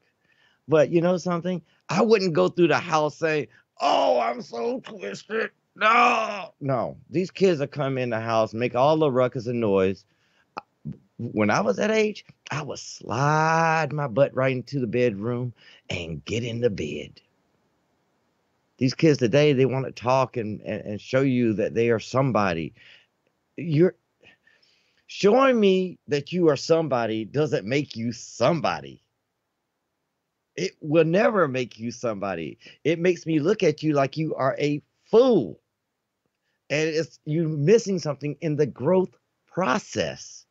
N: But you know something? I wouldn't go through the house saying, "Oh, I'm so twisted." No. These kids are come in the house, make all the ruckus and noise. When I was that age, I would slide my butt right into the bedroom and get in the bed. These kids today, they want to talk and show you that they are somebody. You're showing me that you are somebody doesn't make you somebody. It will never make you somebody. It makes me look at you like you are a fool. And it's you missing something in the growth process.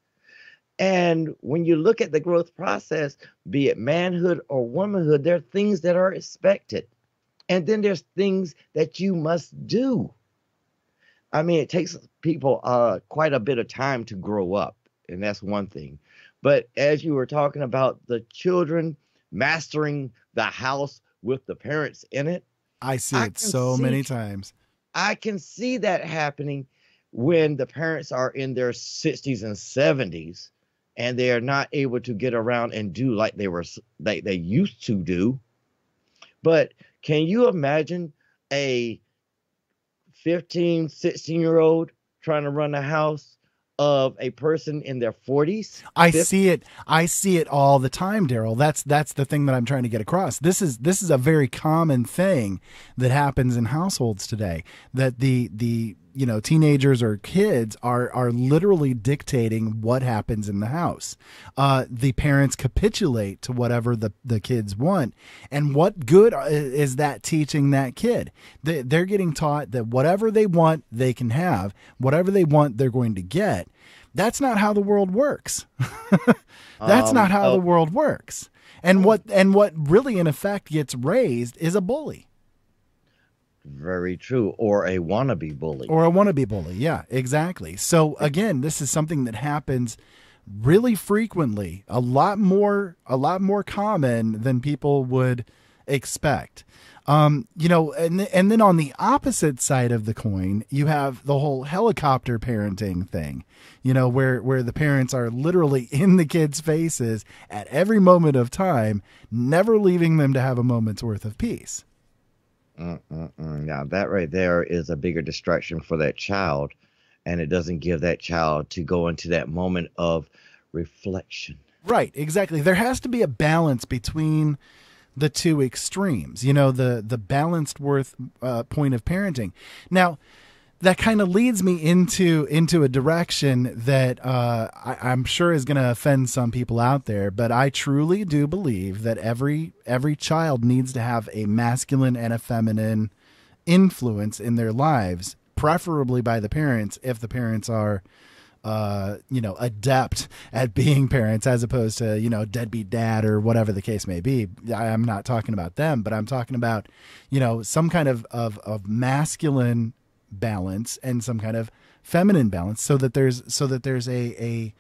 N: And when you look at the growth process, be it manhood or womanhood, there are things that are expected. And then there's things that you must do. I mean, it takes people quite a bit of time to grow up, and that's one thing. But as you were talking about the children mastering the house with the parents in it,
A: I see it so many times.
N: I can see that happening when the parents are in their 60s and 70s. And they are not able to get around and do like they used to do. But can you imagine a 15, 16-year-old trying to run a house of a person in their 40s?
A: I see it all the time, Daryl. That's the thing that I'm trying to get across. This is a very common thing that happens in households today, that the teenagers or kids are literally dictating what happens in the house. The parents capitulate to whatever the kids want. And what good is that teaching that kid? They're getting taught that whatever they want, they can have. Whatever they want, they're going to get. That's not how the world works. That's not how the world works. And what really in effect gets raised is a bully.
N: Very true. Or a wannabe bully.
A: Or a wannabe bully. Yeah, exactly. So again, this is something that happens really frequently, a lot more common than people would expect. And then on the opposite side of the coin, you have the whole helicopter parenting thing, where the parents are literally in the kids' faces at every moment of time, never leaving them to have a moment's worth of peace.
N: Now that right there is a bigger distraction for that child, and it doesn't give that child to go into that moment of reflection.
A: Right, exactly. There has to be a balance between the two extremes, the balanced point of parenting. Now, that kind of leads me into a direction that I'm sure is going to offend some people out there, but I truly do believe that every child needs to have a masculine and a feminine influence in their lives, preferably by the parents, if the parents are adept at being parents, as opposed to, deadbeat dad or whatever the case may be. I'm not talking about them, but I'm talking about, some kind of masculine balance and some kind of feminine balance, so that there's an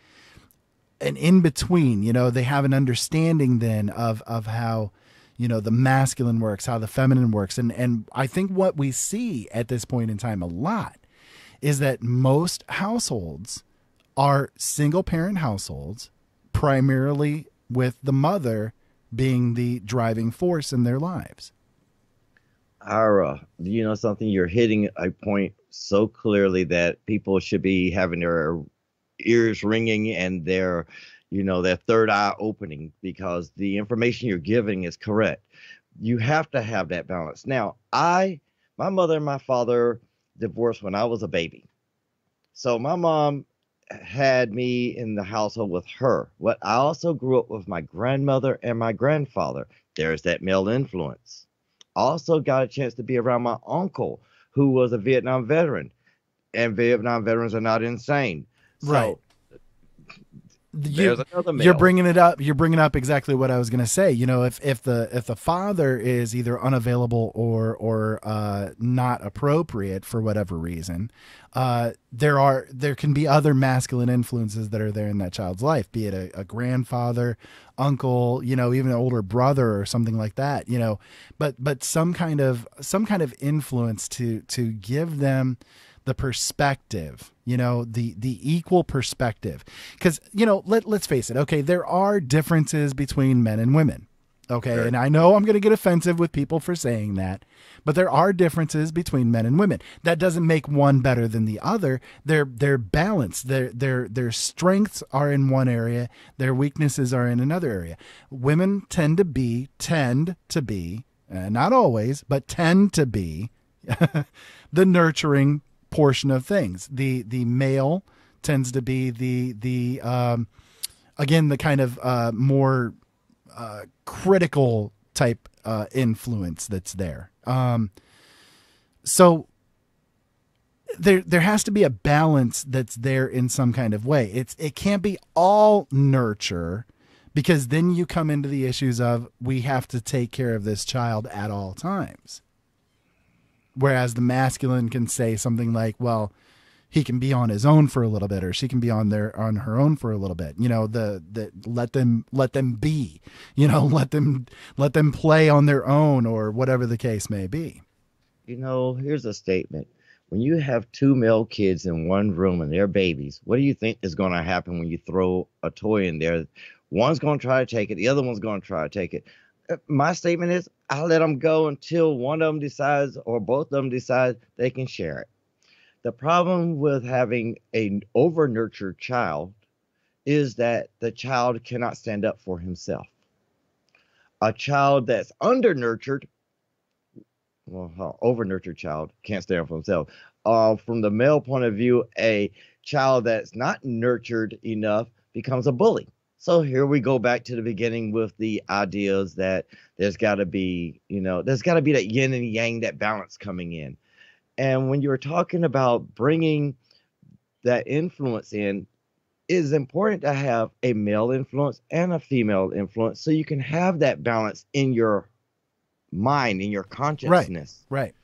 A: in between. They have an understanding then of how the masculine works, how the feminine works. And I think what we see at this point in time a lot is that most households are single parent households, primarily with the mother being the driving force in their lives.
N: Ira, something, you're hitting a point so clearly that people should be having their ears ringing and their third eye opening, because the information you're giving is correct. You have to have that balance. Now, my mother and my father divorced when I was a baby. So my mom had me in the household with her. But I also grew up with my grandmother and my grandfather. There's that male influence. Also got a chance to be around my uncle, who was a Vietnam veteran, and Vietnam veterans are not insane.
A: Right.
N: There's another male.
A: You're bringing up exactly what I was going to say. If the father is either unavailable or not appropriate for whatever reason, there can be other masculine influences that are there in that child's life, be it a grandfather, uncle, even an older brother or something like that, but some kind of influence to give them the perspective, the equal perspective. Because, let's face it. Okay. There are differences between men and women. Okay. Sure. And I know I'm going to get offensive with people for saying that, but there are differences between men and women. That doesn't make one better than the other. They're balanced. Their strengths are in one area. Their weaknesses are in another area. Women tend to be, not always, but tend to be the nurturing portion of things. The male tends to be the again, the kind of more critical type influence that's there. So there has to be a balance that's there in some kind of way. It can't be all nurture, because then you come into the issues of, we have to take care of this child at all times. Whereas the masculine can say something like, well, he can be on his own for a little bit, or she can be on her own for a little bit. Let them be, let them play on their own, or whatever the case may be.
N: Here's a statement. When you have two male kids in one room and they're babies, what do you think is going to happen when you throw a toy in there? One's going to try to take it. The other one's going to try to take it. My statement is, I let them go until one of them decides, or both of them decide they can share it. The problem with having an over-nurtured child is that the child cannot stand up for himself. A child that's under-nurtured, over nurtured child can't stand for himself. From the male point of view, a child that's not nurtured enough becomes a bully. So here we go back to the beginning with the ideas that there's got to be, there's got to be that yin and yang, that balance coming in. And when you're talking about bringing that influence in, it is important to have a male influence and a female influence so you can have that balance in your mind, in your consciousness.
A: Right.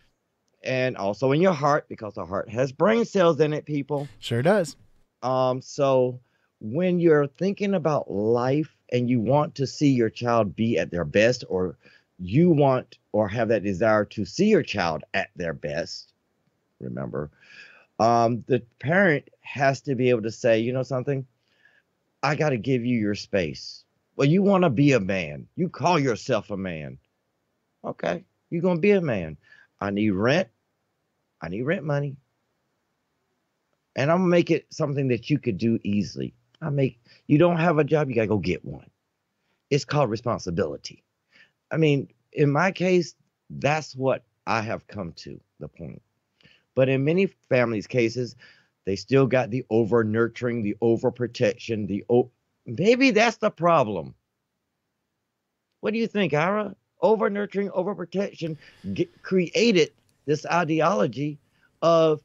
N: And also in your heart, because the heart has brain cells in it, people.
A: Sure does.
N: So when you're thinking about life and you want to see your child be at their best, or you want or have that desire to see your child at their best, remember, the parent has to be able to say, you know something, I got to give you your space. Well, you want to be a man. You call yourself a man. Okay, you're going to be a man. I need rent. I need rent money. And I'm going to make it something that you could do easily. You don't have a job, you got to go get one. It's called responsibility. I mean, in my case, that's what I have come to the point. But in many families' cases, they still got the over nurturing, the over protection, maybe that's the problem. What do you think, Ira? Over nurturing, over protection created this ideology of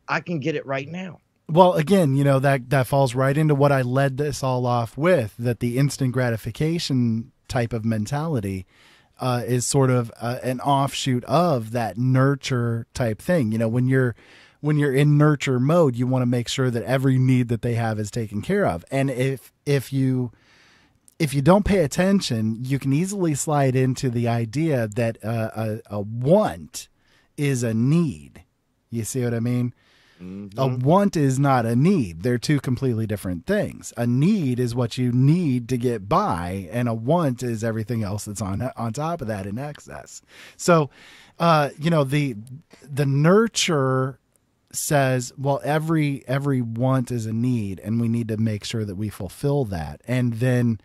N: I can get it right now.
A: Well, again, that falls right into what I led this all off with, that the instant gratification type of mentality is sort of an offshoot of that nurture type thing. When you're in nurture mode, you want to make sure that every need that they have is taken care of. And if you don't pay attention, you can easily slide into the idea that a want is a need. You see what I mean? Mm-hmm. A want is not a need. They're two completely different things. A need is what you need to get by, and a want is everything else that's on top of that in excess. So, the nurture says, well, every want is a need, and we need to make sure that we fulfill that. And then,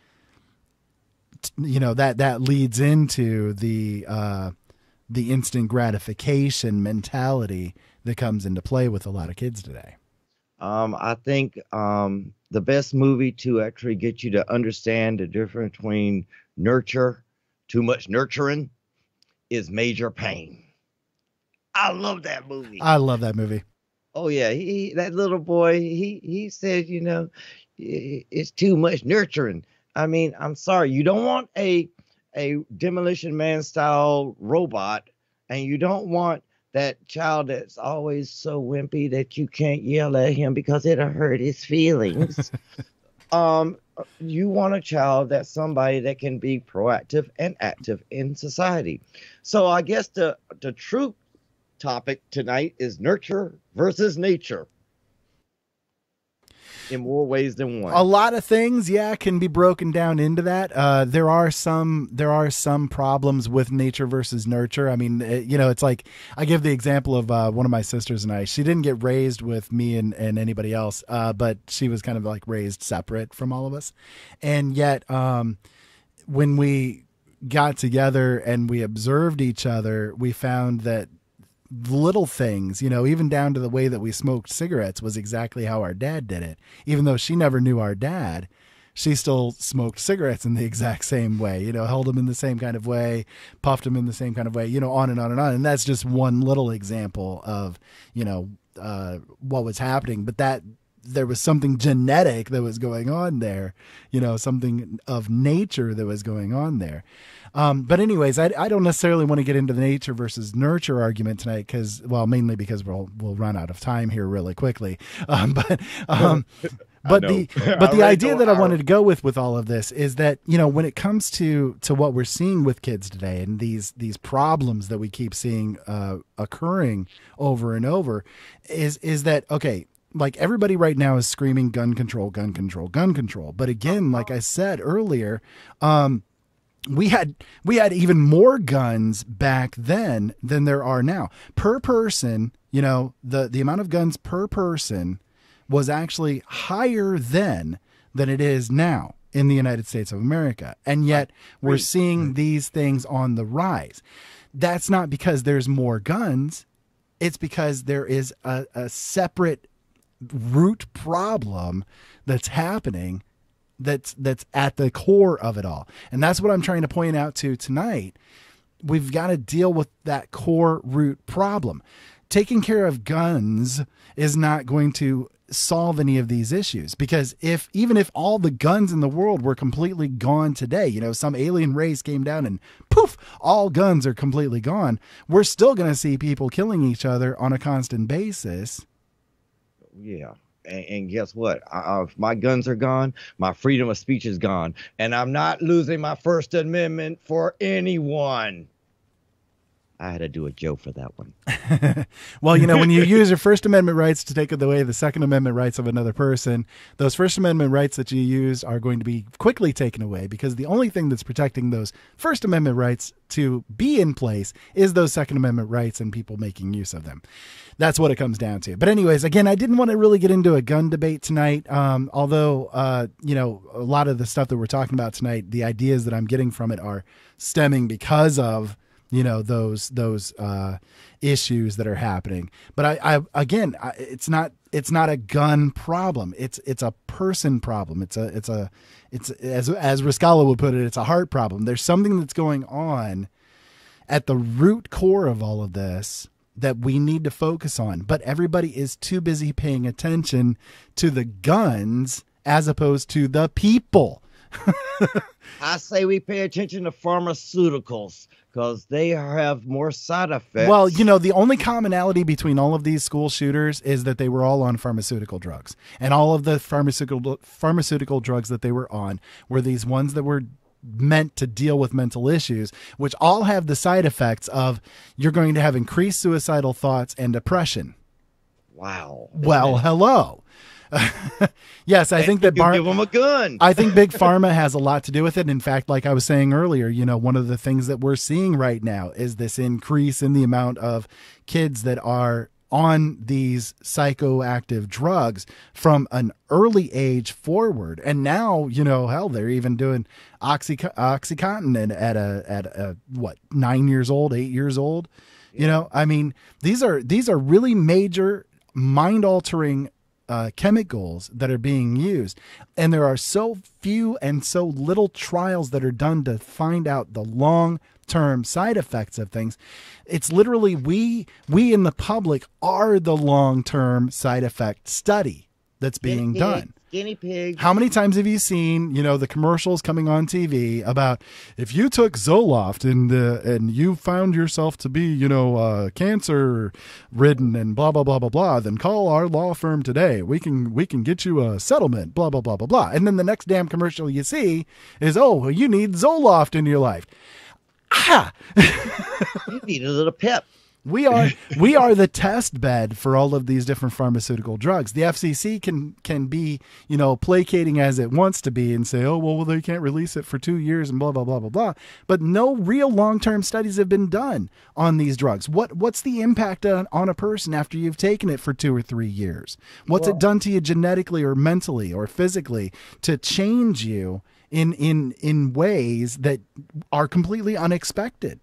A: that leads into the instant gratification mentality that comes into play with a lot of kids today.
N: I think the best movie to actually get you to understand the difference between nurture, too much nurturing, is Major Pain. I love that movie.
A: I love that movie.
N: Oh yeah, that little boy, he said, it's too much nurturing. I mean, I'm sorry, you don't want a Demolition Man style robot, and you don't want that child that's always so wimpy that you can't yell at him because it'll hurt his feelings. You want a child that's somebody that can be proactive and active in society. So I guess the true topic tonight is nurture versus nature. In more ways than one.
A: A lot of things, can be broken down into that. There are some problems with nature versus nurture. I mean, it's like I give the example of one of my sisters and I. She didn't get raised with me and anybody else, but she was kind of like raised separate from all of us. And yet, when we got together and we observed each other, we found that little things, even down to the way that we smoked cigarettes was exactly how our dad did it. Even though she never knew our dad, she still smoked cigarettes in the exact same way, held them in the same kind of way, puffed them in the same kind of way, on and on and on. And that's just one little example of, what was happening. But that there was something genetic that was going on there, something of nature that was going on there. But anyways, I don't necessarily want to get into the nature versus nurture argument tonight mainly because we'll run out of time here really quickly. But the idea that I wanted to go with all of this is that, when it comes to what we're seeing with kids today and these problems that we keep seeing occurring over and over is that, okay, like everybody right now is screaming gun control, gun control, gun control. But again, like I said earlier, we had even more guns back then than there are now. Per person, the amount of guns per person was actually higher then than it is now in the United States of America. And yet we're seeing these things on the rise. that's not because there's more guns. It's because there is a separate root problem that's happening that's at the core of it all. And that's what I'm trying to point out to tonight. We've got to deal with that core root problem. Taking care of guns is not going to solve any of these issues, because even if all the guns in the world were completely gone today, some alien race came down and poof, all guns are completely gone, we're still going to see people killing each other on a constant basis.
N: Yeah. And guess what? If my guns are gone, my freedom of speech is gone. And I'm not losing my First Amendment for anyone. I had to do a joke for that one.
A: Well, when you use your First Amendment rights to take away the Second Amendment rights of another person, those First Amendment rights that you use are going to be quickly taken away, because the only thing that's protecting those First Amendment rights to be in place is those Second Amendment rights and people making use of them. That's what it comes down to. But anyways, again, I didn't want to really get into a gun debate tonight. Although, a lot of the stuff that we're talking about tonight, the ideas that I'm getting from it are stemming because of those issues that are happening. But it's not a gun problem. It's a person problem. It's as Riscala would put it, it's a heart problem. There's something that's going on at the root core of all of this that we need to focus on. But everybody is too busy paying attention to the guns as opposed to the people.
N: I say we pay attention to pharmaceuticals because they have more side effects.
A: Well, the only commonality between all of these school shooters is that they were all on pharmaceutical drugs. And all of the pharmaceutical drugs that they were on were these ones that were meant to deal with mental issues, which all have the side effects of you're going to have increased suicidal thoughts and depression.
N: Wow.
A: Well, hello. Yes, I think that
N: give them a gun.
A: I think Big Pharma has a lot to do with it. In fact, like I was saying earlier, one of the things that we're seeing right now is this increase in the amount of kids that are on these psychoactive drugs from an early age forward. And now, hell, they're even doing Oxycontin at a 9 years old, 8 years old.
N: Yeah.
A: I mean, these are really major mind altering chemicals that are being used, and there are so few and so little trials that are done to find out the long-term side effects of things. It's literally we in the public are the long-term side effect study that's being done.
N: Guinea pig.
A: How many times have you seen, the commercials coming on TV about if you took Zoloft and you found yourself to be, cancer ridden and blah, blah, blah, blah, blah, then call our law firm today. We can get you a settlement, blah, blah, blah, blah, blah. And then the next damn commercial you see is, oh, you need Zoloft in your life.
N: You need a little pep.
A: We are the test bed for all of these different pharmaceutical drugs. The FCC can be, placating as it wants to be and say, oh, well, they can't release it for 2 years and blah, blah, blah, blah, blah. But no real long-term studies have been done on these drugs. What's the impact on a person after you've taken it for 2 or 3 years? What's it done to you genetically or mentally or physically to change you in ways that are completely unexpected?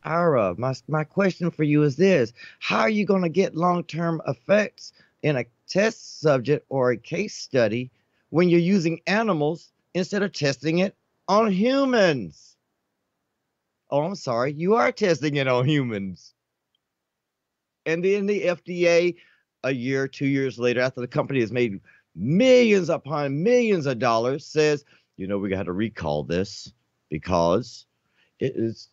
N: Ira, my question for you is this. How are you going to get long-term effects in a test subject or a case study when you're using animals instead of testing it on humans? Oh, I'm sorry. You are testing it on humans. And then the FDA, a year, 2 years later, after the company has made millions upon millions of dollars, says, we got to recall this because it is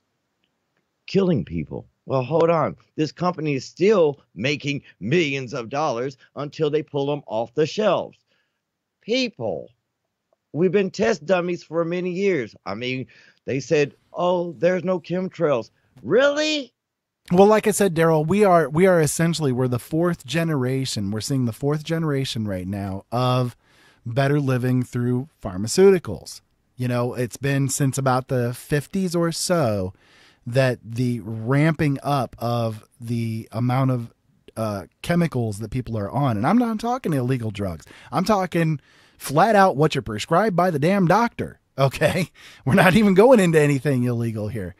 N: killing people. Well, hold on. This company is still making millions of dollars until they pull them off the shelves. People, we've been test dummies for many years. I mean, they said, oh, there's no chemtrails. Really?
A: Well, like I said, Daryl, we are essentially, we're the fourth generation. We're seeing the fourth generation right now of better living through pharmaceuticals. It's been since about the 50s or so that the ramping up of the amount of chemicals that people are on, and I'm not talking illegal drugs. I'm talking flat out what you're prescribed by the damn doctor. Okay. We're not even going into anything illegal here.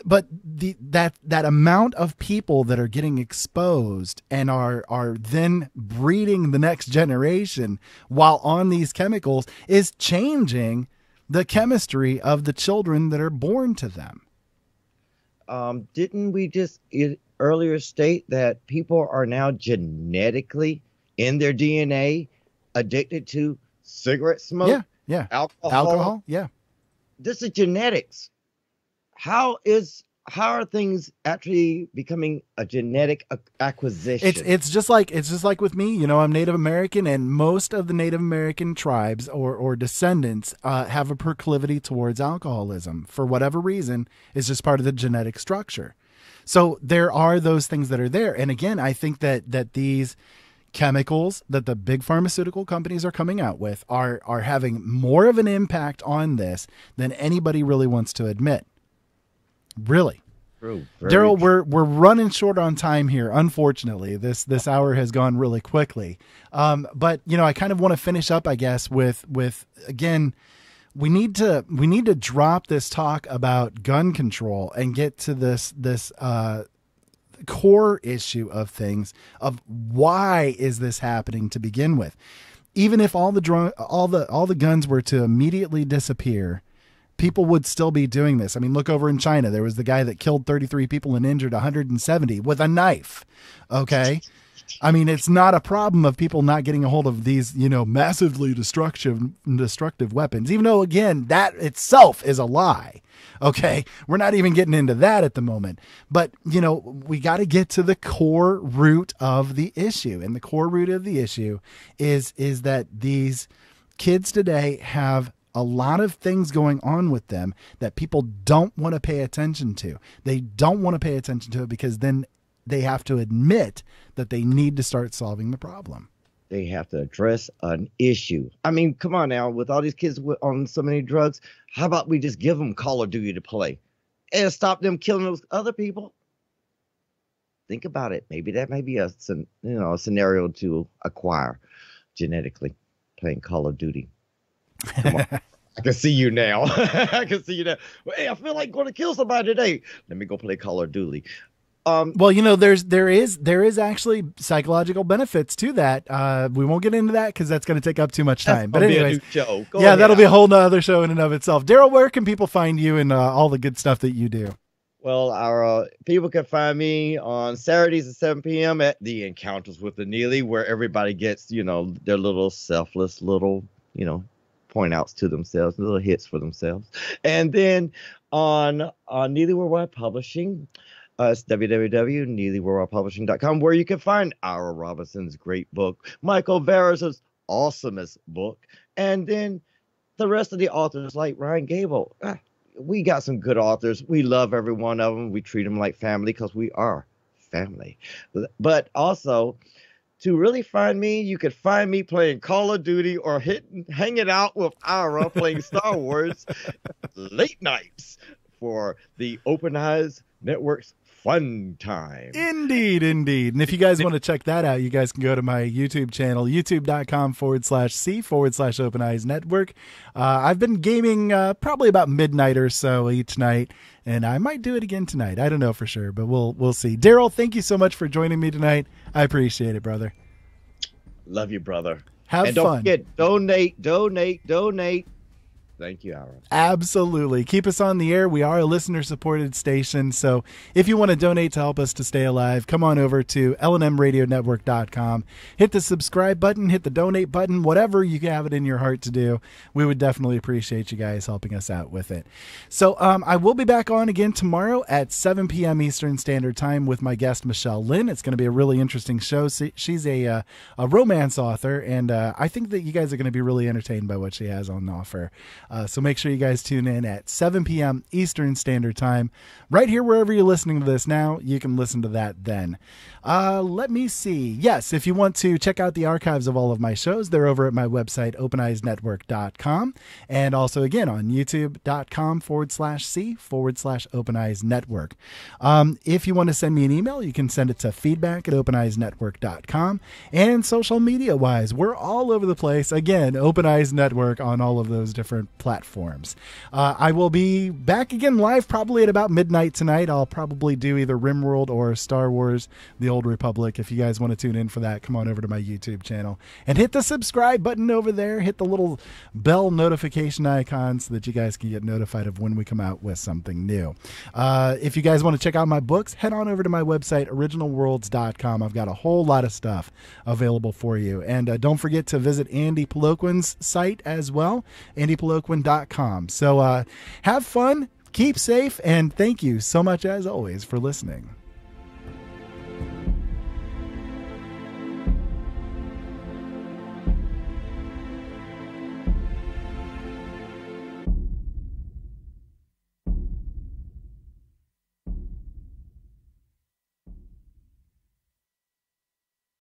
A: that amount of people that are getting exposed and are then breeding the next generation while on these chemicals is changing the chemistry of the children that are born to them.
N: Didn't we just earlier state that people are now genetically in their DNA addicted to cigarette smoke?
A: Yeah.
N: Alcohol?
A: Yeah.
N: This is genetics. How are things actually becoming a genetic acquisition?
A: It's just like with me. You know, I'm Native American, and most of the Native American tribes or descendants have a proclivity towards alcoholism for whatever reason. It's just part of the genetic structure. So there are those things that are there. And again, I think that these chemicals that the big pharmaceutical companies are coming out with are having more of an impact on this than anybody really wants to admit. Really.
N: True.
A: Daryl, we're running short on time here. Unfortunately, this hour has gone really quickly. But you know, I kind of want to finish up, I guess, with again, we need to drop this talk about gun control and get to this core issue of things, of why is this happening to begin with. Even if all the guns were to immediately disappear, people would still be doing this. I mean, look over in China. There was the guy that killed 33 people and injured 170 with a knife. Okay. I mean, it's not a problem of people not getting a hold of these, you know, massively destructive weapons, even though, again, that itself is a lie. Okay. We're not even getting into that at the moment, but you know, we got to get to the core root of the issue. And the core root of the issue is that these kids today have a lot of things going on with them that people don't want to pay attention to. They don't want to pay attention to it because then they have to admit that they need to start solving the problem.
N: They have to address an issue. I mean, come on now, with all these kids on so many drugs, how about we just give them Call of Duty to play and stop them killing those other people? Think about it. Maybe that may be a scenario to acquire genetically, playing Call of Duty. Come on. I can see you now. I can see you now. Hey, I feel like going to kill somebody today. Let me go play Call of Duty.
A: Well, you know, there is actually psychological benefits to that. We won't get into that because that's going to take up too much time. But anyways, that'll be a whole nother show in and of itself. Daryl, where can people find you and all the good stuff that you do?
N: Well, our people can find me on Saturdays at 7 p.m. at the Encounters with the Neely, where everybody gets, you know, their little selfless little, you know, point outs to themselves, little hits for themselves. And then on Neely Worldwide Publishing, it's www.neelyworldwidepublishing.com, where you can find Ira Robinson's great book, Michael Vera's awesomest book, and then the rest of the authors like Ryan Gable. We got some good authors. We love every one of them. We treat them like family because we are family. But also, to really find me, you could find me playing Call of Duty or hanging out with Ira playing Star Wars late nights for the Open Eyes Network's fun time.
A: Indeed. And if you guys want to check that out, you guys can go to my YouTube channel, youtube.com/C/Open Eyes Network. I've been gaming probably about midnight or so each night, and I might do it again tonight. I don't know for sure, but we'll see. Daryl, thank you so much for joining me tonight. I appreciate it, brother.
N: Love you, brother.
A: Have
N: and
A: fun.
N: Don't forget, donate. Thank you, Aaron.
A: Absolutely. Keep us on the air. We are a listener-supported station, so if you want to donate to help us to stay alive, come on over to lnmradionetwork.com. Hit the subscribe button, hit the donate button, whatever you have it in your heart to do. We would definitely appreciate you guys helping us out with it. So I will be back on again tomorrow at 7 p.m. Eastern Standard Time with my guest, Michelle Lynn. It's going to be a really interesting show. She's a romance author, and I think that you guys are going to be really entertained by what she has on offer. So make sure you guys tune in at 7 p.m. Eastern Standard Time. Right here, wherever you're listening to this now, you can listen to that then. Let me see. Yes, if you want to check out the archives of all of my shows, they're over at my website, openeyesnetwork.com. And also, again, on youtube.com/C/Open Eyes Network. If you want to send me an email, you can send it to feedback@openeyesnetwork.com. And social media-wise, we're all over the place. Again, Open Eyes Network on all of those different platforms. I will be back again live probably at about midnight tonight. I'll probably do either RimWorld or Star Wars The Old Republic. If you guys want to tune in for that, come on over to my YouTube channel and hit the subscribe button over there. Hit the little bell notification icon so that you guys can get notified of when we come out with something new. If you guys want to check out my books, head on over to my website, originalworlds.com. I've got a whole lot of stuff available for you. And don't forget to visit Andy Peloquin's site as well, andypeloquin.com. So have fun, keep safe, and thank you so much as always for listening.